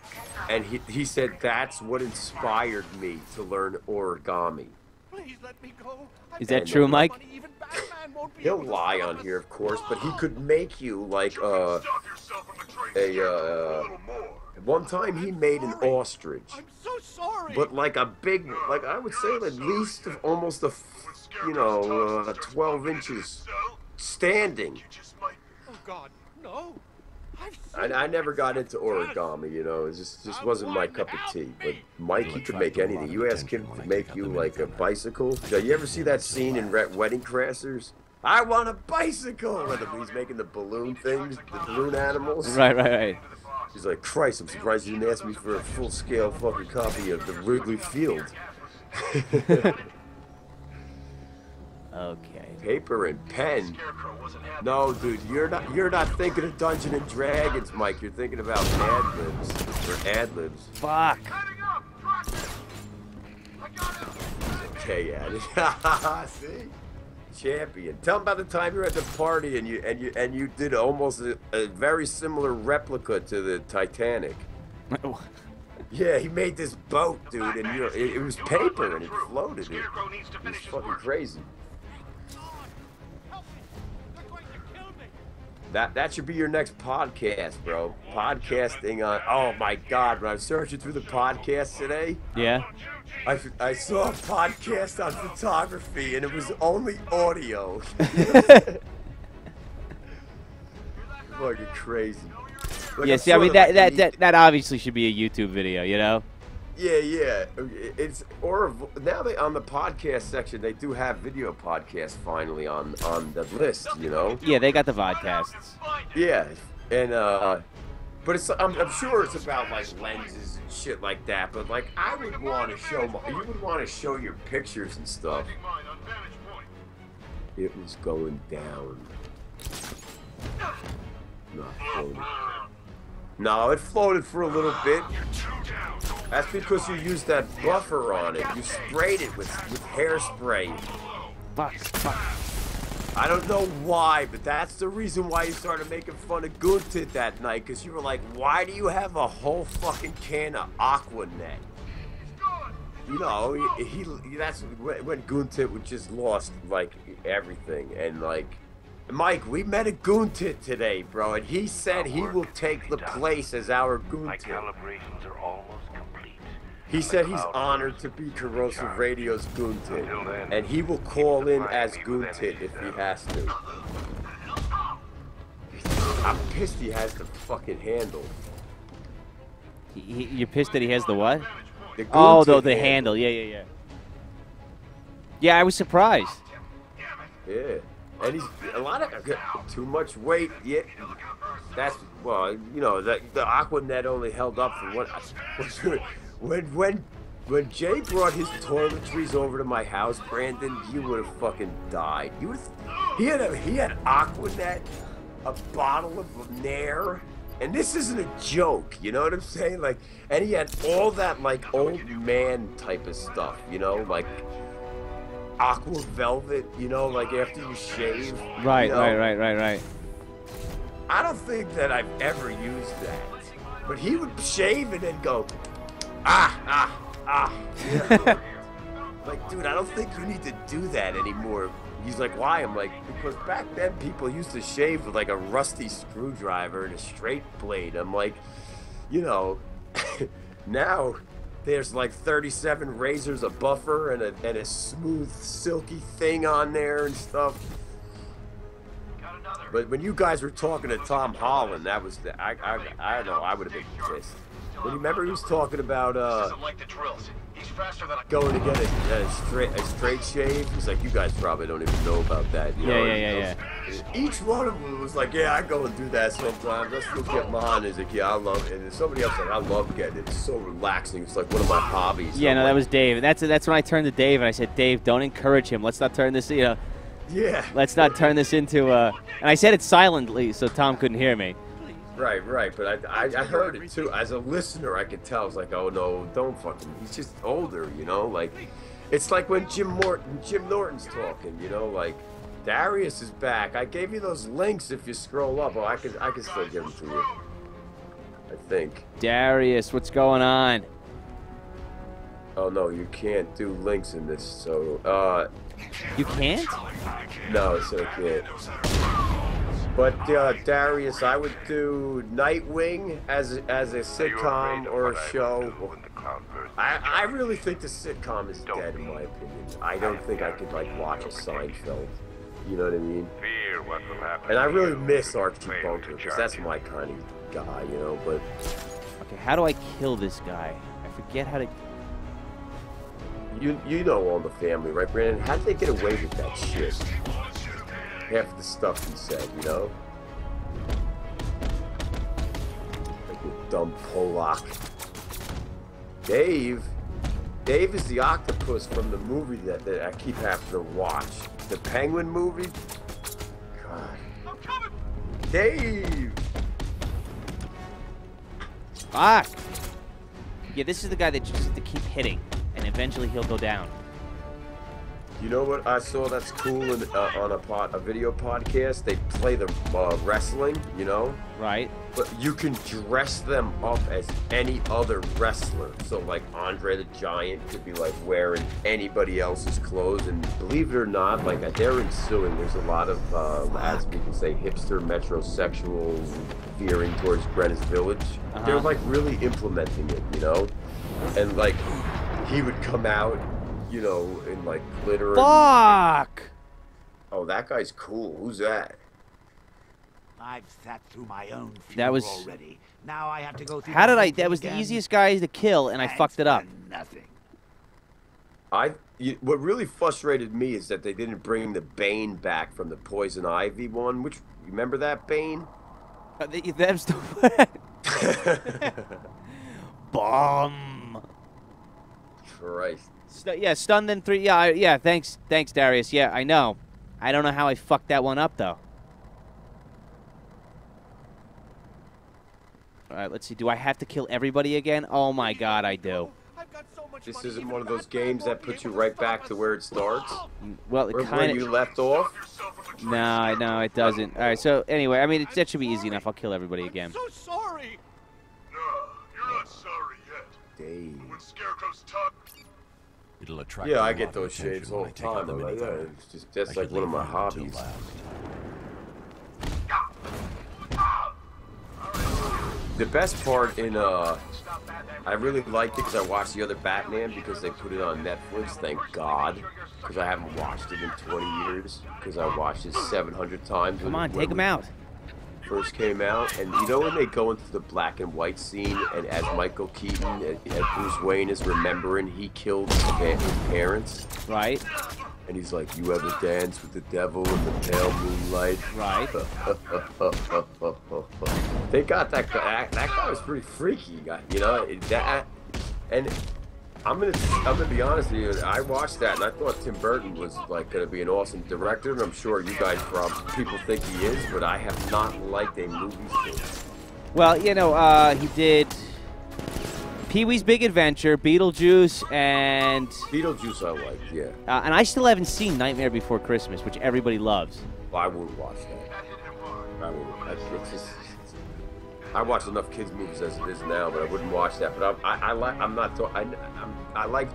and he said that's what inspired me to learn origami. Please let me go. Is that true, Mike? Even Batman won't be He'll able to lie stop on us. here, of course, but he could make you like one time he made an ostrich, I'm so sorry. but like a big, like I would say at least almost 12 inches standing. Oh God, no. I never got into origami, you know. It just wasn't my cup of tea. But Mike, he could make anything. You ask him to make you like a bicycle. You ever see that scene in Wedding Crashers? I want a bicycle! And he's making the balloon things, the balloon animals. Right. He's like, Christ, I'm surprised you didn't ask me for a full-scale fucking copy of the Wrigley Field. Okay. Paper and pen. No, dude, you're not thinking of Dungeons and Dragons, Mike. You're thinking about Mad Libs or Ad Libs. Fuck. Okay, yeah. See, champion. Tell him about the time you were at the party and you did almost a very similar replica to the Titanic. Yeah, he made this boat, dude, and it was paper and it floated. It was fucking crazy. That should be your next podcast, bro. Podcasting on. Oh my God! When I was searching through the podcasts today, Yeah. I saw a podcast on photography, and it was only audio. Fucking crazy. Like, Yeah. I'm See, I sort mean of like that obviously should be a YouTube video, you know. Yeah. Now they on the podcast section they do have video podcasts finally on the list, you know. Yeah, they got the vodcasts. Yeah, and but I'm sure it's about like lenses and shit like that. But like I would want to show you would want to show your pictures and stuff. It was going down. Not floating. No, it floated for a little bit. That's because you used that buffer on it. You sprayed it with hairspray. Fuck. I don't know why, but that's the reason why you started making fun of Guntit that night, because you were like, why do you have a whole fucking can of Aquanet? You know, that's when Guntit would just lost, like, everything, and, like, Mike, we met a Guntit today, bro, and he said he will take the place as our My Guntit. calibrations are almost complete. He said he's honored to be Corrosive Radio's Guntit, and he will call in as Guntit if he has to. I'm pissed he has the fucking handle. You're pissed that he has the what? The Oh, Guntit the handle. Yeah. Yeah, I was surprised. Yeah. And he's a lot of too much weight. Yeah, that's well, you know, the Aquanet only held up for when Jay brought his toiletries over to my house, Brandon, you would have fucking died. He had Aquanet, a bottle of Nair, and this isn't a joke. You know what I'm saying? Like, and he had all that like old man type of stuff. You know, like Aqua Velvet, you know, like after you shave. Right, you know? right. I don't think that I've ever used that. But he would shave and then go, yeah. Like, dude, I don't think you need to do that anymore. He's like, why? I'm like, because back then people used to shave with like a rusty screwdriver and a straight blade. I'm like, you know, now there's like 37 razors, a buffer, and a smooth, silky thing on there and stuff. But when you guys were talking to Tom Holland, that was the I don't know, I would have been pissed. But you remember he was talking about going to get a straight shave? He's like, you guys probably don't even know about that. You know? Yeah. Each one of them was like, yeah, I go and do that sometimes. Let's go get mine. He's like, yeah, I love it. And then somebody else like, I love getting it. It's so relaxing. It's like one of my hobbies. Yeah, I'm no, like, that was Dave. That's when I turned to Dave and I said, Dave, don't encourage him. Let's not turn this, yeah. Let's not turn this into and I said it silently so Tom couldn't hear me. Right. But I heard it too. As a listener, I could tell. I was like, oh no, don't fucking. He's just older, you know. Like, it's like when Jim Norton's talking, you know. Like, Darius is back. I gave you those links. If you scroll up, I can still give them to you. I think. Darius, what's going on? Oh no, you can't do links in this. So You can't? no, it's okay. But Darius, I would do Nightwing as a sitcom or a show. I really think the sitcom is dead in my opinion. I don't think I could like watch a Seinfeld. You know what I mean? And I really miss Archie Bunker because that's my kind of guy, you know. But Okay, how do I kill this guy? I forget how to. you know all the family, right, Brandon? How did they get away with that shit? Half the stuff he said, you know? Like the dumb Polak. Dave is the octopus from the movie that I keep having to watch. The Penguin movie? God. I'm coming. Dave! Fuck! Yeah, this is the guy that just has to keep hitting, and eventually he'll go down. You know what I saw that's cool on a video podcast? They play the wrestling, you know? Right. But you can dress them up as any other wrestler. So, like, Andre the Giant could be, like, wearing anybody else's clothes. And believe it or not, like, they're ensuing. There's a lot of, as we can say, hipster, metrosexual veering towards Greenwich Village. They're, like, really implementing it, you know? And, like, he would come out, you know, in, like, glitter. Fuck! Oh, that guy's cool. Who's that? I've sat through my own That was- funeral already. Now I have to go through How the did I? whole That was thing the again. easiest guy to kill, and I fucked it up. For nothing. What really frustrated me is that they didn't bring the Bane back from the Poison Ivy one. Which, you remember that Bane? That's the bomb. Christ. Yeah, stunned then 3. Yeah. Thanks, Darius. Yeah, I know. I don't know how I fucked that one up though. All right, let's see. Do I have to kill everybody again? Oh my God, I do. I've got so much This money, isn't even one of those Batman games won't that be puts you able right stop back us. to where it starts? Well, it Where kind you of. left off? No, it doesn't. All right, so anyway, I mean, that should be easy enough. I'll kill everybody again. I'm so sorry. No, you're not sorry yet. Dave. When Scarecrow's talk, It'll attract Yeah, a I lot get of those attention shades all when I the take out time. the I'm like, minigun. yeah, it's just, that's I like should one of leave my mine until hobbies. last. The best part in, I really liked it because I watched the other Batman because they put it on Netflix, thank God. Because I haven't watched it in 20 years. Because I watched it 700 times. Come on, take him out. First came out, and you know when they go into the black and white scene, and as Michael Keaton, as Bruce Wayne is remembering he killed his parents, Right. and he's like, "You ever dance with the devil in the pale moonlight?" Right. They got that guy. That guy was pretty freaky, you know. And I'm gonna be honest with you. I watched that and I thought Tim Burton was like gonna be an awesome director, and I'm sure you guys people think he is, but I have not liked a movie since. Well, you know, he did Pee-wee's Big Adventure, Beetlejuice, and Beetlejuice I liked, yeah. and I still haven't seen Nightmare Before Christmas, which everybody loves. I would watch that. I mean, it's just. I watch enough kids movies as it is now, but I wouldn't watch that. But I like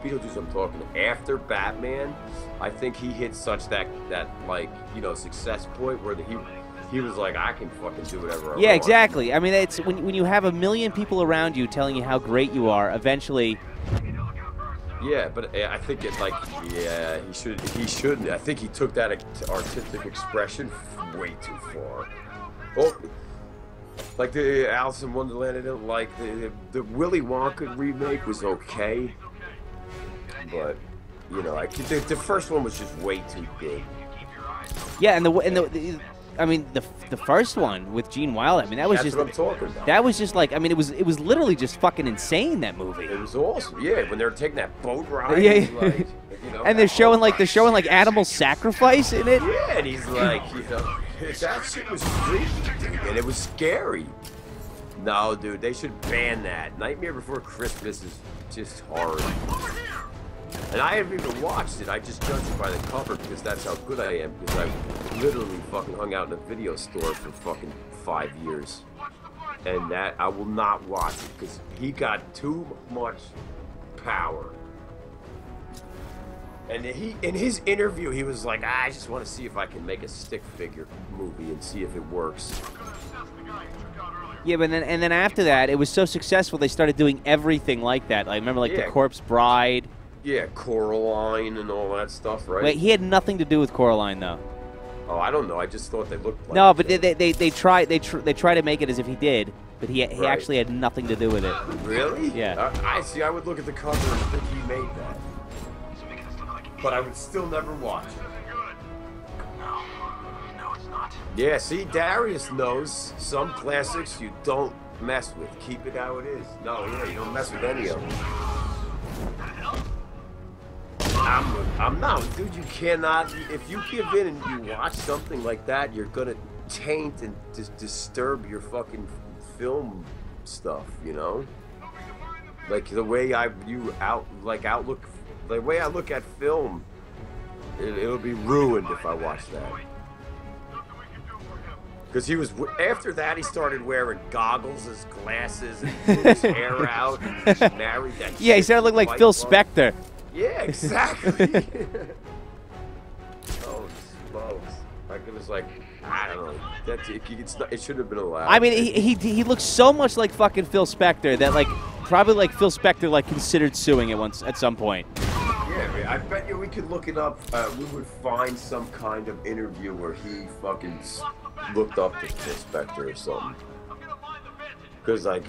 Beetlejuice. I'm talking after Batman. I think he hit such that like, you know, success point where he was like, I can fucking do whatever I want. Yeah, exactly. I mean, it's when you have a million people around you telling you how great you are, eventually. Yeah, but I think it like, yeah, he shouldn't. I think he took that artistic expression way too far. Oh. Like the Alice in Wonderland, I didn't like the Willy Wonka remake was okay, but you know, the first one was just way too good. Yeah, and I mean the first one with Gene Wilder. I mean that was That's just what I'm talking about. That was just like, I mean it was literally just fucking insane, that movie. It was awesome. Yeah, when they were taking that boat ride. Yeah, like, you know, and they're showing like animal sacrifice in it. Yeah, and he's like, you know, that shit was freaky, dude, and it was scary. No, dude, they should ban that. Nightmare Before Christmas is just horror. And I haven't even watched it. I just judged it by the cover because that's how good I am. Because I literally fucking hung out in a video store for fucking 5 years. And that, I will not watch it because he got too much power. And in his interview, he was like, I just want to see if I can make a stick figure movie and see if it works. Yeah, but then after that, it was so successful they started doing everything like that. Like remember, like the Corpse Bride. Yeah, Coraline and all that stuff, right? Wait, he had nothing to do with Coraline, though. Oh, I don't know. I just thought they looked like. No, but they try to make it as if he did, but he actually had nothing to do with it. Really? Yeah. I see. I would look at the cover and think he made that, but I would still never watch it. Yeah, see, Darius knows some classics you don't mess with. Keep it how it is. No, yeah, you don't mess with any of them. I'm not, dude. You cannot. If you give in and you watch something like that, you're gonna taint and disturb your fucking film stuff. You know, like the way the way I look at film, it'll be ruined if I watch that. Because he was, after that, he started wearing goggles as glasses and blew his hair out and he was married. Yeah, he started looking like Phil Spector. Yeah, exactly. Oh, smokes. Like, it was like, I don't know. It shouldn't have been allowed. I mean, he looks so much like fucking Phil Spector that, like, probably like Phil Spector, like, considered suing it at some point. Yeah, man, I bet you we could look it up. We would find some kind of interview where he fucking looked up to Phil Spector or something. Because like,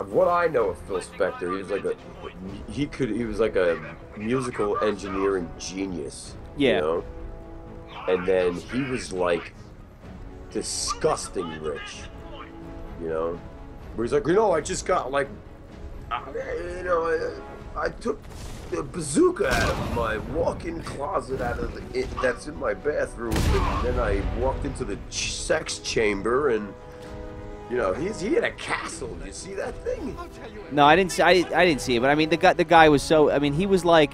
what I know of Phil Spector, he was like he was like a musical engineering genius. Yeah. You know? And then he was like disgusting rich. You know? Where he's like, you know, I just got like, you know, I took the bazooka out of my walk-in closet that's in my bathroom, and then I walked into the sex chamber, and you know, he had a castle. Did you see that thing? No, I didn't see it, but I mean, the guy was so. I mean, he was like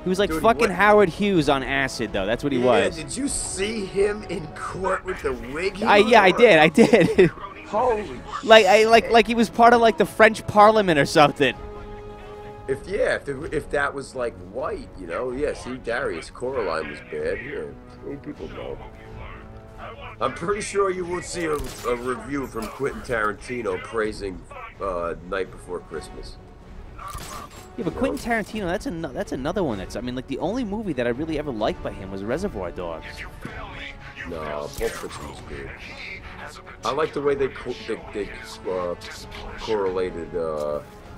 Dude, fucking Howard Hughes on acid, though. That's what he was. Did you see him in court with the wig? Yeah, I did. Holy. Like he was part of like the French Parliament or something. If that was like white, you know, yeah. See, Darius, Coraline was bad. Yeah, many people know. I'm pretty sure you won't see a review from Quentin Tarantino praising Night Before Christmas. Yeah, but Quentin Tarantino, that's another one. I mean, like the only movie that I really ever liked by him was Reservoir Dogs. No, Pulp Fiction was good. I like the way they correlated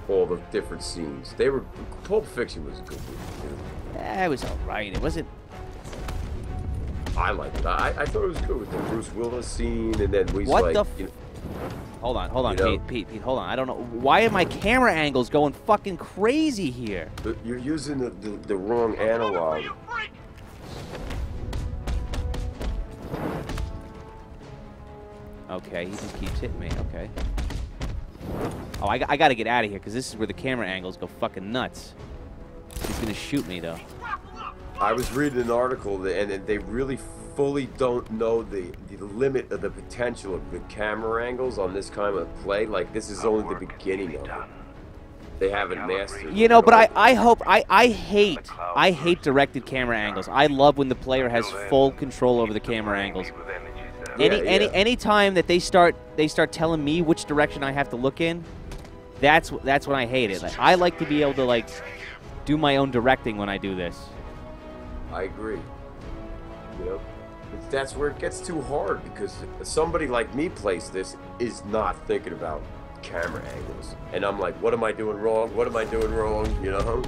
all the different scenes. Pulp Fiction was a good movie too. Yeah, it was alright. It wasn't. I liked it. I thought it was good with the Bruce Willis scene, and then what like, the. You know, hold on, Pete, hold on. I don't know. Why are my camera angles going fucking crazy here? You're using the wrong analog. Okay, he just keeps hitting me. Okay. Oh, I got to get out of here because this is where the camera angles go fucking nuts. He's gonna shoot me though. I was reading an article and they really fully don't know the limit of the potential of the camera angles on this kind of play. Like, this is only the beginning of it. They haven't mastered it. You know, but I hate directed camera angles. I love when the player has full control over the camera angles. Any time that they start telling me which direction I have to look in, that's when I hate it. Like, I like to be able to like do my own directing when I do this. I agree. You know, that's where it gets too hard, because somebody like me plays this is not thinking about camera angles, and I'm like, what am I doing wrong? What am I doing wrong? You know?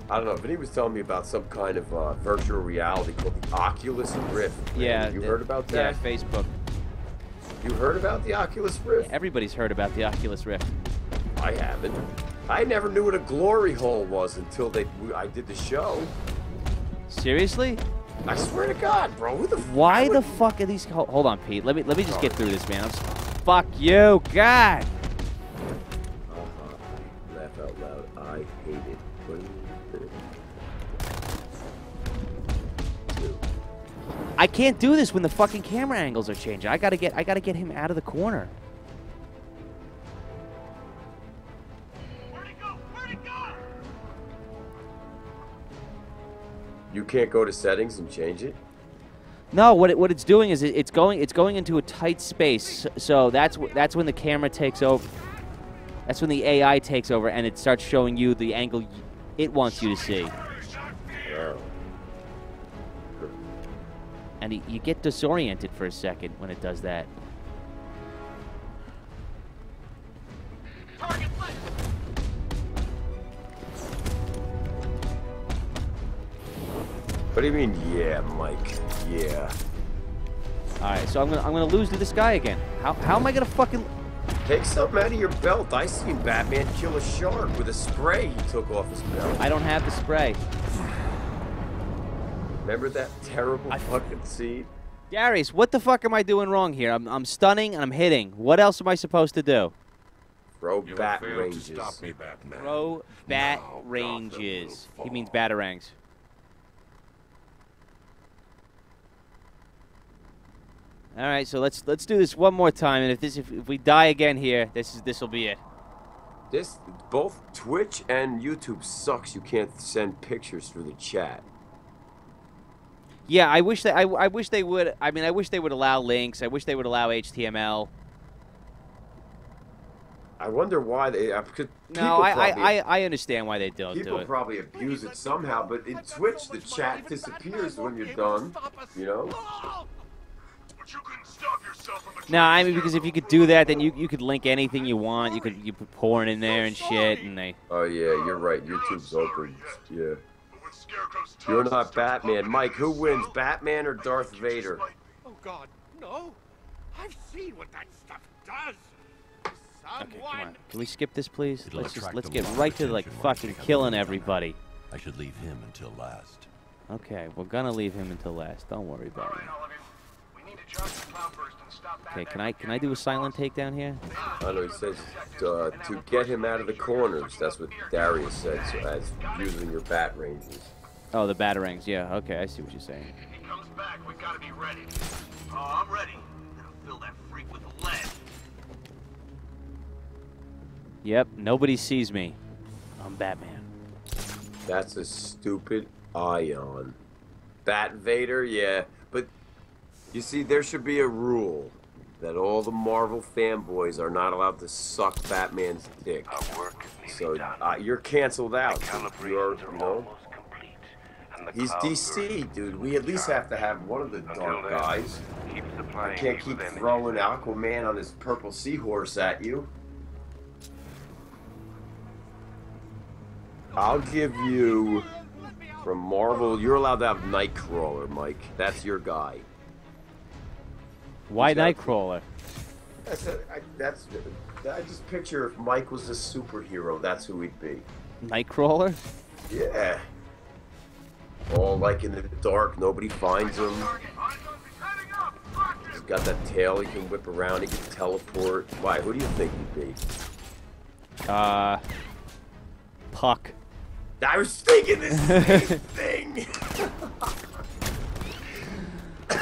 I don't know, but he was telling me about some kind of virtual reality called the Oculus Rift. Yeah, you heard about that? Yeah, Facebook. You heard about the Oculus Rift? Yeah, everybody's heard about the Oculus Rift. I haven't. I never knew what a glory hole was until I did the show. Seriously? I swear to God, bro. Who the Why the fuck are these? Hold on, Pete. Let me just get through this, man. Fuck you, God. Laugh out loud. I hate it. I can't do this when the fucking camera angles are changing. I gotta get him out of the corner. Where'd it go? Where'd it go? You can't go to settings and change it? No, what it's doing is it's going into a tight space. So that's when the camera takes over. That's when the AI takes over, and it starts showing you the angle it wants you to see. Oh. And you get disoriented for a second when it does that. Target left. What do you mean, yeah, Mike? Yeah. All right, so I'm gonna lose to this guy again. How am I gonna fucking? Take something out of your belt. I seen Batman kill a shark with a spray he took off his belt. I don't have the spray. Remember that terrible fucking scene? Darius, what the fuck am I doing wrong here? I'm stunning and I'm hitting. What else am I supposed to do? Throw You bat failed ranges. to stop me, Batman. Throw bat Now ranges. Gotham will He means fall. batarangs. All right, so let's do this one more time, and if we die again here, this will be it. Both Twitch and YouTube sucks. You can't send pictures through the chat. Yeah, I wish that I wish they would. I mean, I wish they would allow links. I wish they would allow HTML. I wonder why they. Because No, I understand why they don't do people it. probably abuse it somehow, but in Twitch the chat disappears when you're done. You know. But you couldn't stop yourself from the No, I mean, because if you could do that, then you could link anything you want. You put porn in there and shit, and they. Oh yeah, you're right. YouTube's open. Yeah. But when Scarecrow's You're tongue not starts Batman, pumping, Mike. Who wins, slow. Batman or Darth Vader? Oh, God, no. I've seen what that stuff does. Okay, come on. Can we skip this, please? It'll Let's attract let's a get lot of right to like attention when I fucking take up killing the everybody. I should leave him until last. Okay, we're gonna leave him until last. Don't worry All about right, it. all of you. We need to charge the cloudburst and stop Okay, Batman. can I do a silent takedown here? I know he says to get him out of the corners. That's what Darius said. So as using your bat ranges. Oh, the batarangs. Yeah. Okay, I see what you're saying. If he comes back, we gotta be ready. Oh, I'm ready. Now fill that freak with lead. Yep. Nobody sees me. I'm Batman. That's a stupid ion. Bat Vader, yeah. But you see, there should be a rule that all the Marvel fanboys are not allowed to suck Batman's dick. Our work is So nearly done. you're canceled out. So you're, Calibrations you are know, almost complete. And the he's cloudburst DC, dude. We at least have to have one of the Until dark then, guys. keep I supplying can't me keep with energy. throwing Aquaman on his purple seahorse at you. I'll give you, from Marvel, you're allowed to have Nightcrawler, Mike. That's your guy. Why Exactly. Nightcrawler? I just picture if Mike was a superhero, that's who he'd be. Nightcrawler? Yeah. All like in the dark, nobody finds him. He's got that tail, he can whip around, he can teleport. Why, who do you think he'd be? Puck. I was thinking the same thing.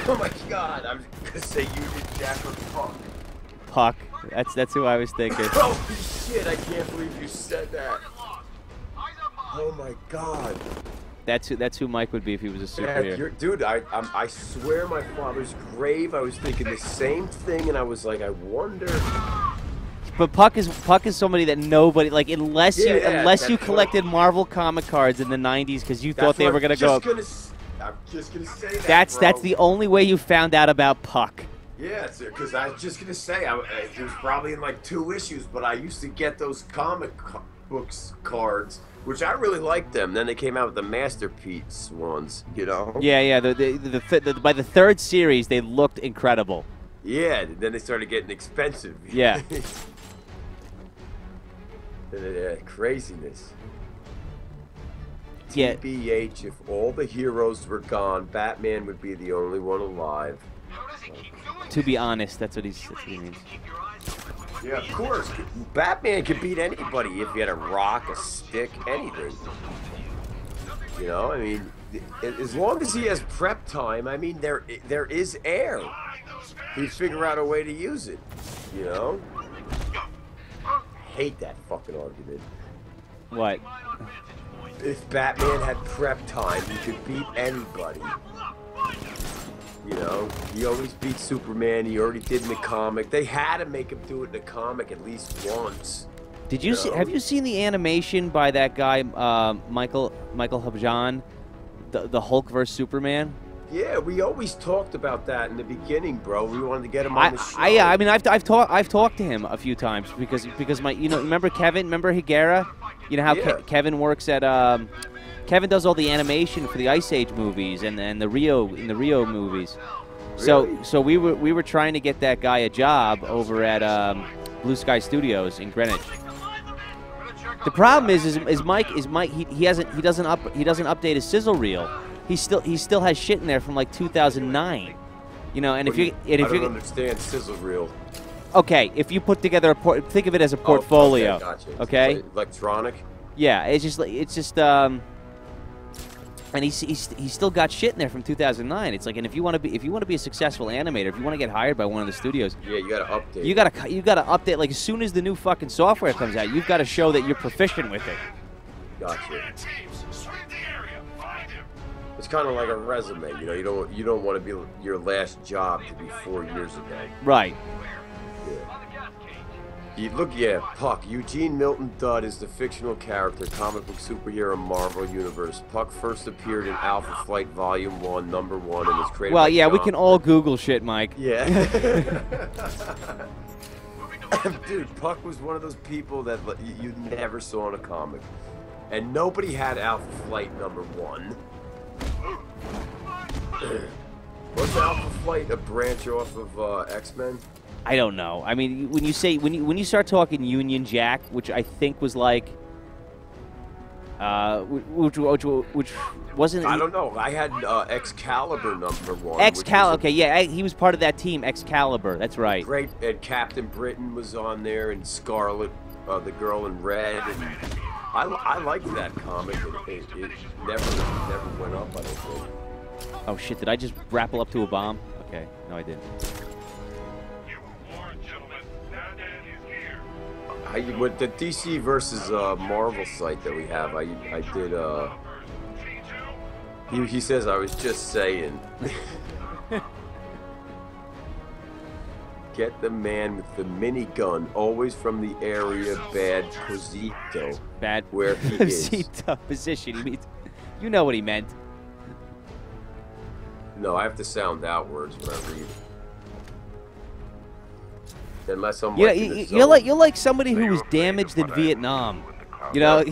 Oh my God! I was gonna say Union Jack or Puck. Puck. That's who I was thinking. Holy shit! I can't believe you said that. Oh my God. That's who Mike would be if he was a Yeah, superhero. dude, I swear my father's grave. I was thinking the same thing, and I was like, I wonder. But Puck is somebody that nobody like unless you collected Marvel comic cards in the '90s because you thought they were gonna go up. I'm just gonna say that. That's the only way you found out about Puck. Yeah, because I was just gonna say it was probably in like 2 issues, but I used to get those comic books cards, which I really liked them. Then they came out with the masterpiece ones, you know. Yeah. By the 3rd series, they looked incredible. Yeah, then they started getting expensive. Yeah. Craziness. Yeah. TBH, if all the heroes were gone, Batman would be the only one alive. To be honest, that's what he means. Yeah, of course. Batman could beat anybody if he had a rock, a stick, anything. You know, I mean, as long as he has prep time, I mean, there is air. He'd figure out a way to use it, you know? I hate that fucking argument. What? If Batman had prep time, he could beat anybody. You know, he always beat Superman. He already did in the comic. They had to make him do it in the comic at least once. Did you see? Have you seen the animation by that guy, Michael Habjan, the Hulk vs Superman? Yeah, we always talked about that in the beginning, bro. We wanted to get him on the show. I mean, I've talked to him a few times because my remember Kevin, remember Higuera? You know how Kevin works at Kevin does all the animation for the Ice Age movies and the Rio movies. Really? So we were trying to get that guy a job over at Blue Sky Studios in Greenwich. The problem is Mike he doesn't update his sizzle reel. He still has shit in there from like 2009. You know, and I don't understand sizzle reel. Okay, if you put together think of it as a portfolio. Okay, gotcha. Okay? Like electronic. Yeah, it's just and he's still got shit in there from 2009. It's like, and if you want to be a successful animator, if you want to get hired by one of the studios, yeah, you got to update. You got to update like as soon as the new fucking software comes out. You've got to show that you're proficient with it. Gotcha. It's kind of like a resume, you know. You don't want to be your last job to be 4 years ago. Right. Yeah. Puck. Eugene Milton Dudd is the fictional character, comic book superhero, Marvel Universe. Puck first appeared in Alpha Flight Volume 1, Number 1, and was created by yeah, John. we can all Google shit, Mike. Yeah. Dude, Puck was one of those people that you never saw in a comic. And nobody had Alpha Flight Number 1. Was Alpha Flight a branch off of X-Men? I don't know. I mean, when you start talking Union Jack, which I think was like, which wasn't. I don't know. I had Excalibur Number 1. Excalibur. Okay, yeah, he was part of that team. Excalibur. That's right. Great. And Captain Britain was on there, and Scarlet, the girl in red. And I liked that comic. It never went up, I don't think. Oh shit! Did I just grapple up to a bomb? Okay, no, I didn't. With the DC versus Marvel site that we have, I did. He says I was just saying. Get the man with the minigun, always from the area Bad Posito. Bad where he is. Position. He means, you know what he meant. No, I have to sound out words when I read it. Unless I'm you're like somebody who was damaged in Vietnam. You know.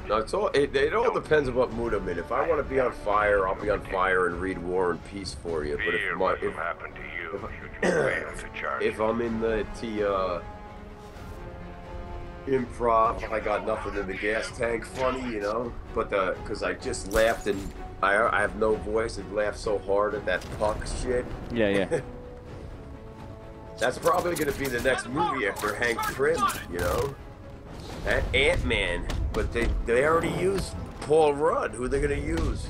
No, it all depends on what mood I'm in. If I want to be on fire, I'll be on fire and read War and Peace for you. But if I'm in the improv, I got nothing in the gas tank funny, you know. But because I just laughed and I have no voice and laughed so hard at that Puck shit. Yeah. That's probably going to be the next movie after Hank Pym, you know? That Ant-Man, but they already used Paul Rudd. Who are they gonna use?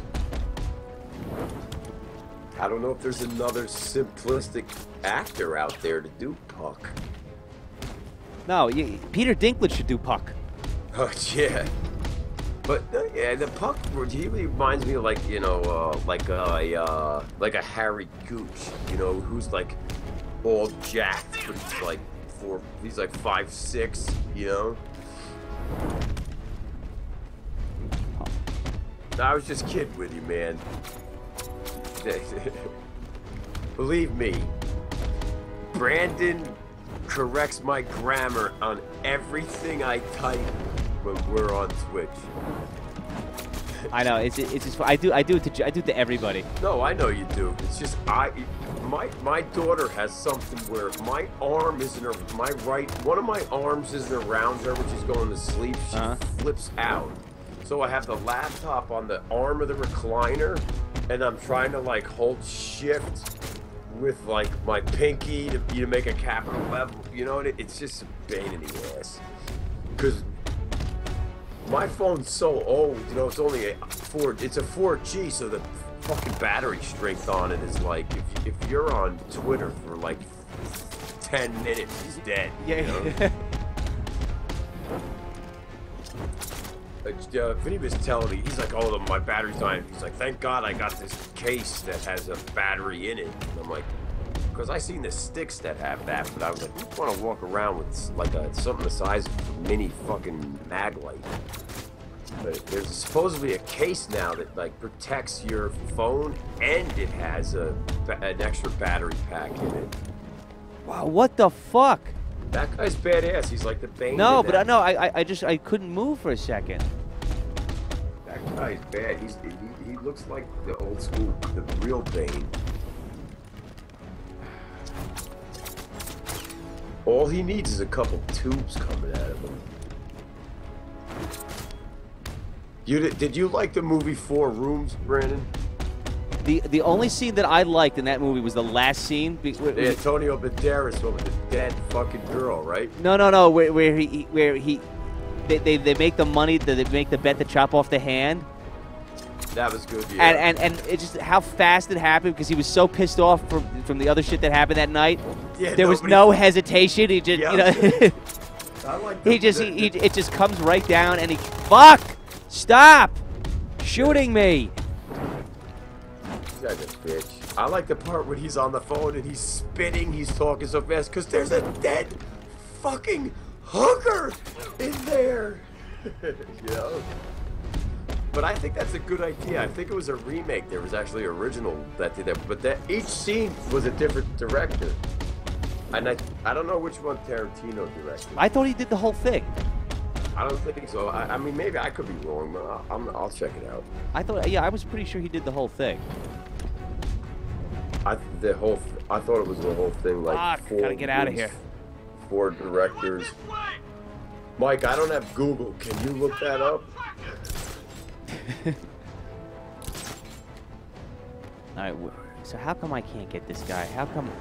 I don't know if there's another simplistic actor out there to do Puck. No, Peter Dinklage should do Puck. Oh yeah, but yeah, the Puck he reminds me of like like a Harry Gooch, who's like all jacked, but he's like 5'6", I was just kidding with you, man. Believe me, Brandon corrects my grammar on everything I type when we're on Twitch. I know it's just I do it to everybody. No, I know you do. It's just my daughter has something where my arm isn't one of my arms isn't around her when she's going to sleep. She flips out. So I have the laptop on the arm of the recliner, and I'm trying to like hold shift with like my pinky to make a capital level, it's just a pain in the ass. Because my phone's so old, it's only it's a 4G, so the fucking battery strength on it is like, if you're on Twitter for like 10 minutes, it's dead. Yeah. Vinny was telling me, he's like, oh, my battery's dying. He's like, thank God I got this case that has a battery in it. And I'm like, because I seen the sticks that have that, but I was like, you want to walk around with like something the size of a mini fucking mag light. But there's supposedly a case now that like protects your phone, and it has an extra battery pack in it. Wow, what the fuck? That guy's badass. He's like the Bane. No, but I couldn't move for a second. That guy's bad. He looks like the old school, the real Bane. All he needs is a couple tubes coming out of him. Did you like the movie 4 Rooms, Brandon? The only scene that I liked in that movie was the last scene. The Antonio Banderas one with the dead fucking girl, right? No. Where they make the money, they make the bet to chop off the hand. That was good, yeah. And it's just how fast it happened, because he was so pissed off from the other shit that happened that night. Yeah, there was no hesitation. He just, I like it just comes right down, and stop shooting me. That a bitch. I like the part when he's on the phone and he's spitting, he's talking so fast, because there's a dead fucking hooker in there. But I think that's a good idea. I think it was a remake. There was actually original that did that, but each scene was a different director. And I don't know which one Tarantino directed. I thought he did the whole thing. I don't think so. I mean, maybe I could be wrong, but I'll check it out. I was pretty sure he did the whole thing. I thought it was the whole thing. Like, gotta get out of here. 4 directors. Mike, I don't have Google. Can you look that up? Alright, so how come I can't get this guy? How come?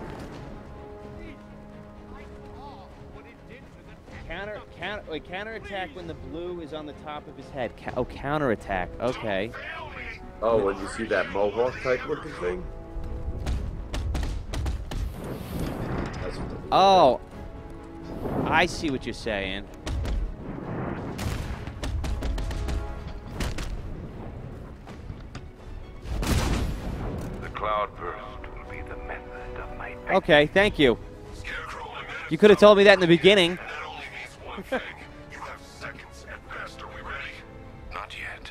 Counterattack when the blue is on the top of his head. Counterattack. Okay. Oh, when you see that Mohawk type looking thing? Oh, I see what you're saying. The cloudburst will be the method of my Okay, thank you. You could have told me that in the beginning. That only means one thing. You have seconds at best. Are we ready? Not yet.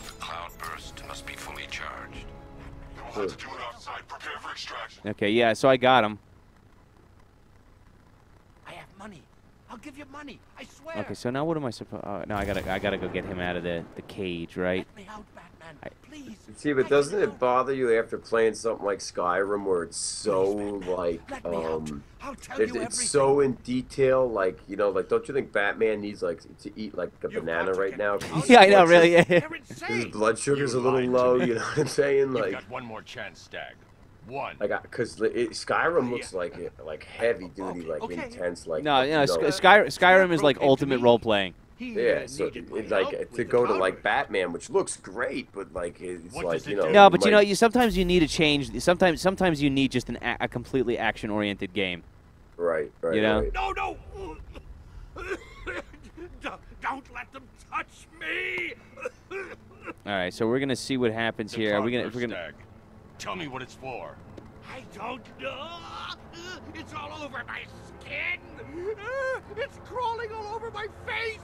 The cloudburst must be fully charged. You'll have to do it outside. Prepare for extraction. Okay, yeah, so I got him. I have money. I'll give you money. I swear. Okay, so now what am I supposed? No, I gotta go get him out of the cage, right? Let me out, Batman. Please. See, but doesn't it bother you after playing something like Skyrim, where it's so like I'll tell you everything. it's so in detail, like like don't you think Batman needs like to eat like a banana right now? Yeah, I know, really. You're insane. His blood sugar's a little low. You know what I'm saying? You've Like, got one more chance, Stag. One. Like, because Skyrim looks like heavy duty, like intense, like No, Skyrim is like ultimate role playing. Yeah, so it's like to go to like Batman, which looks great, but like it's like No, but you sometimes you need a change. Sometimes you need just a completely action-oriented game. Right. You know. Right. No. Don't let them touch me. All right, so we're gonna see what happens here. Are we gonna? If we're gonna. Stag. Tell me what it's for. I don't know. It's all over my skin. It's crawling all over my face.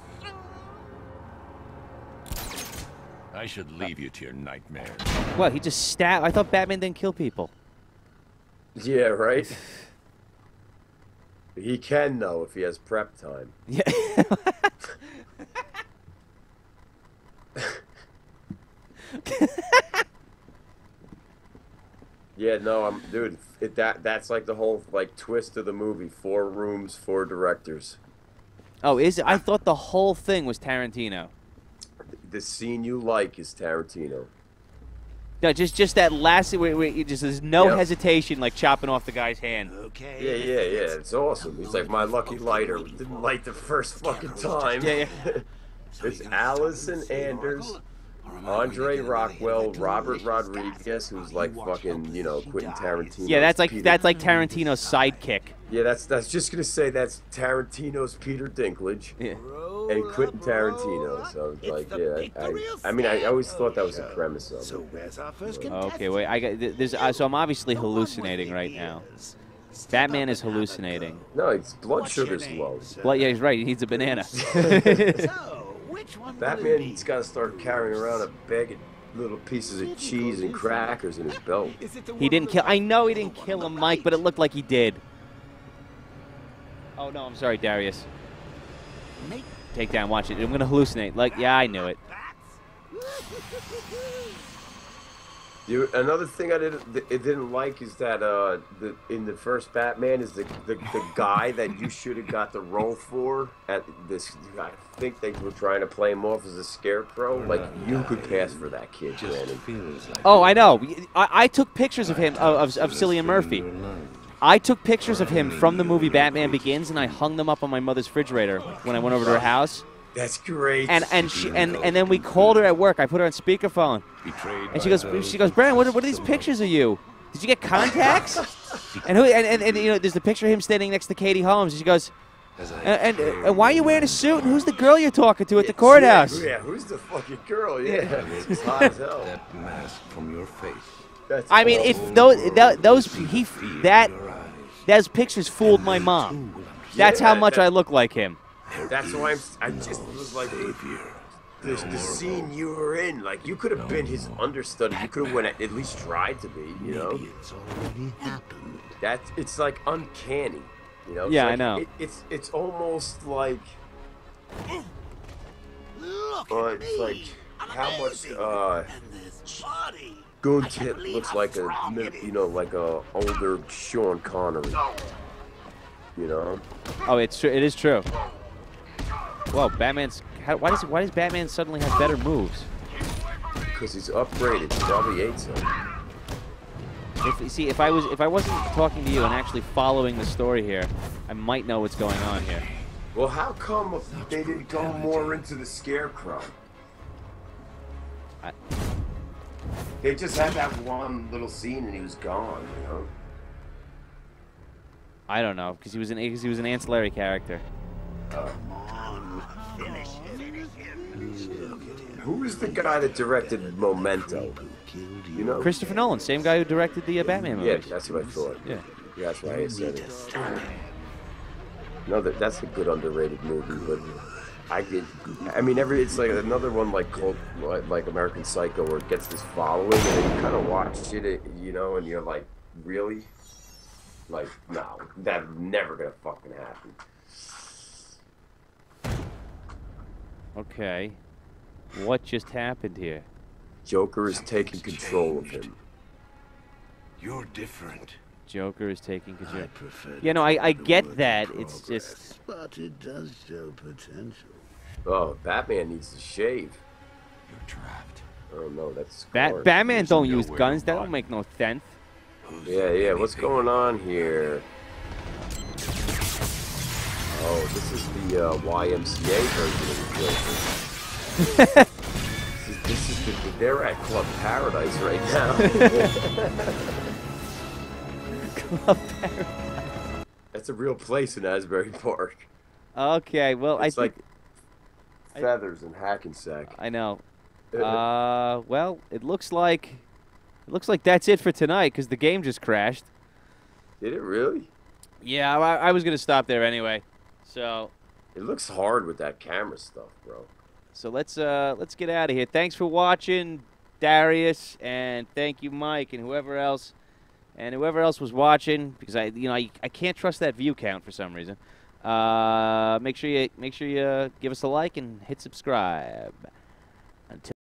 I should leave you to your nightmares. What? He just stabbed. I thought Batman didn't kill people. Yeah, right. He can though if he has prep time. Yeah. Yeah, no, dude. That's like the whole like twist of the movie. 4 rooms, 4 directors. Oh, is it? I thought the whole thing was Tarantino. The scene you like is Tarantino. No, just that last scene where there's no hesitation, like chopping off the guy's hand. Okay. Yeah. It's awesome. He's like, my lucky lighter didn't light the first fucking time. Yeah. It's Allison Anders, Andre Rockwell, Robert Rodriguez, who's like fucking, Quentin Tarantino. Yeah, that's like Tarantino's sidekick. Yeah, that's just gonna say that's Tarantino's Peter Dinklage. Yeah. And Quentin Tarantino. So like, I always thought that was the premise of it. So where's our first Okay, wait. I got so I'm obviously hallucinating right now. Batman is hallucinating. No, it's blood sugar's low. Well, yeah, he's right. He needs a banana. Batman's got to start carrying around a bag of little pieces of cheese and crackers in his belt. He didn't kill. I know he didn't kill him, Mike, but it looked like he did. Oh no, I'm sorry, Darius. Take down. Watch it. I'm gonna hallucinate. Like, yeah, I knew it. Another thing I didn't like is that in the first Batman is the guy that you should have got the role for at this. I think they were trying to play him off as a scarecrow. Like, you could pass for that kid, Brandon. Oh, I know. I took pictures of him of Cillian Murphy. I took pictures of him from the movie Batman Begins, and I hung them up on my mother's refrigerator when I went over to her house. That's great. And then we called her at work. I put her on speakerphone, and she goes, Brandon, what are these pictures of you? Did you get contacts? and there's the picture of him standing next to Katie Holmes. And she goes, and why are you wearing a suit? And who's the girl you're talking to at the courthouse? Yeah, who's the fucking girl? Yeah, it's hot as hell. That mask from your face. I mean, if those pictures fooled my mom. That's how much I look like him. That's why I just was like, the scene you were in, like, you could have been his understudy. You could have at least tried to be, It's already happened. It's like uncanny, It's Yeah, like, I know. It's almost like, it's like how much Goon-Tip looks like like a older Sean Connery. Oh, it is true. Whoa, why does Batman suddenly have better moves? Because he's upgraded. He probably ate some. If I wasn't talking to you and actually following the story here, I might know what's going on here. Well, how come they didn't go more into the Scarecrow? They just had that one little scene and he was gone, I don't know, because he was an ancillary character. Who was the guy that directed Memento? Christopher Nolan, same guy who directed the Batman movies. Yeah, that's what I thought. Yeah, that's why I said it. No, that's a good underrated movie, but it's like another one like American Psycho, where it gets this following, and then you kind of watch it, and you're like, really? Like, no, that's never gonna fucking happen. Okay. What just happened here? Joker is taking control of him. You're different. Joker is taking control. I get that. It's just. But it does show potential. Oh, Batman needs to shave. You're trapped. Oh no, that's Batman don't use guns. That don't make no sense. Yeah, what's going on here? Oh, this is the YMCA version of the Joker. They're at Club Paradise right now. Club Paradise. That's a real place in Asbury Park. Okay, well, It's I like think... Feathers and Hackensack. I know. Well, it looks like that's it for tonight because the game just crashed. Did it really? Yeah, I was gonna stop there anyway. So it looks hard with that camera stuff, bro. So let's get out of here. Thanks for watching, Darius, and thank you, Mike, and whoever else was watching, because I can't trust that view count for some reason. Make sure you give us a like and hit subscribe. Until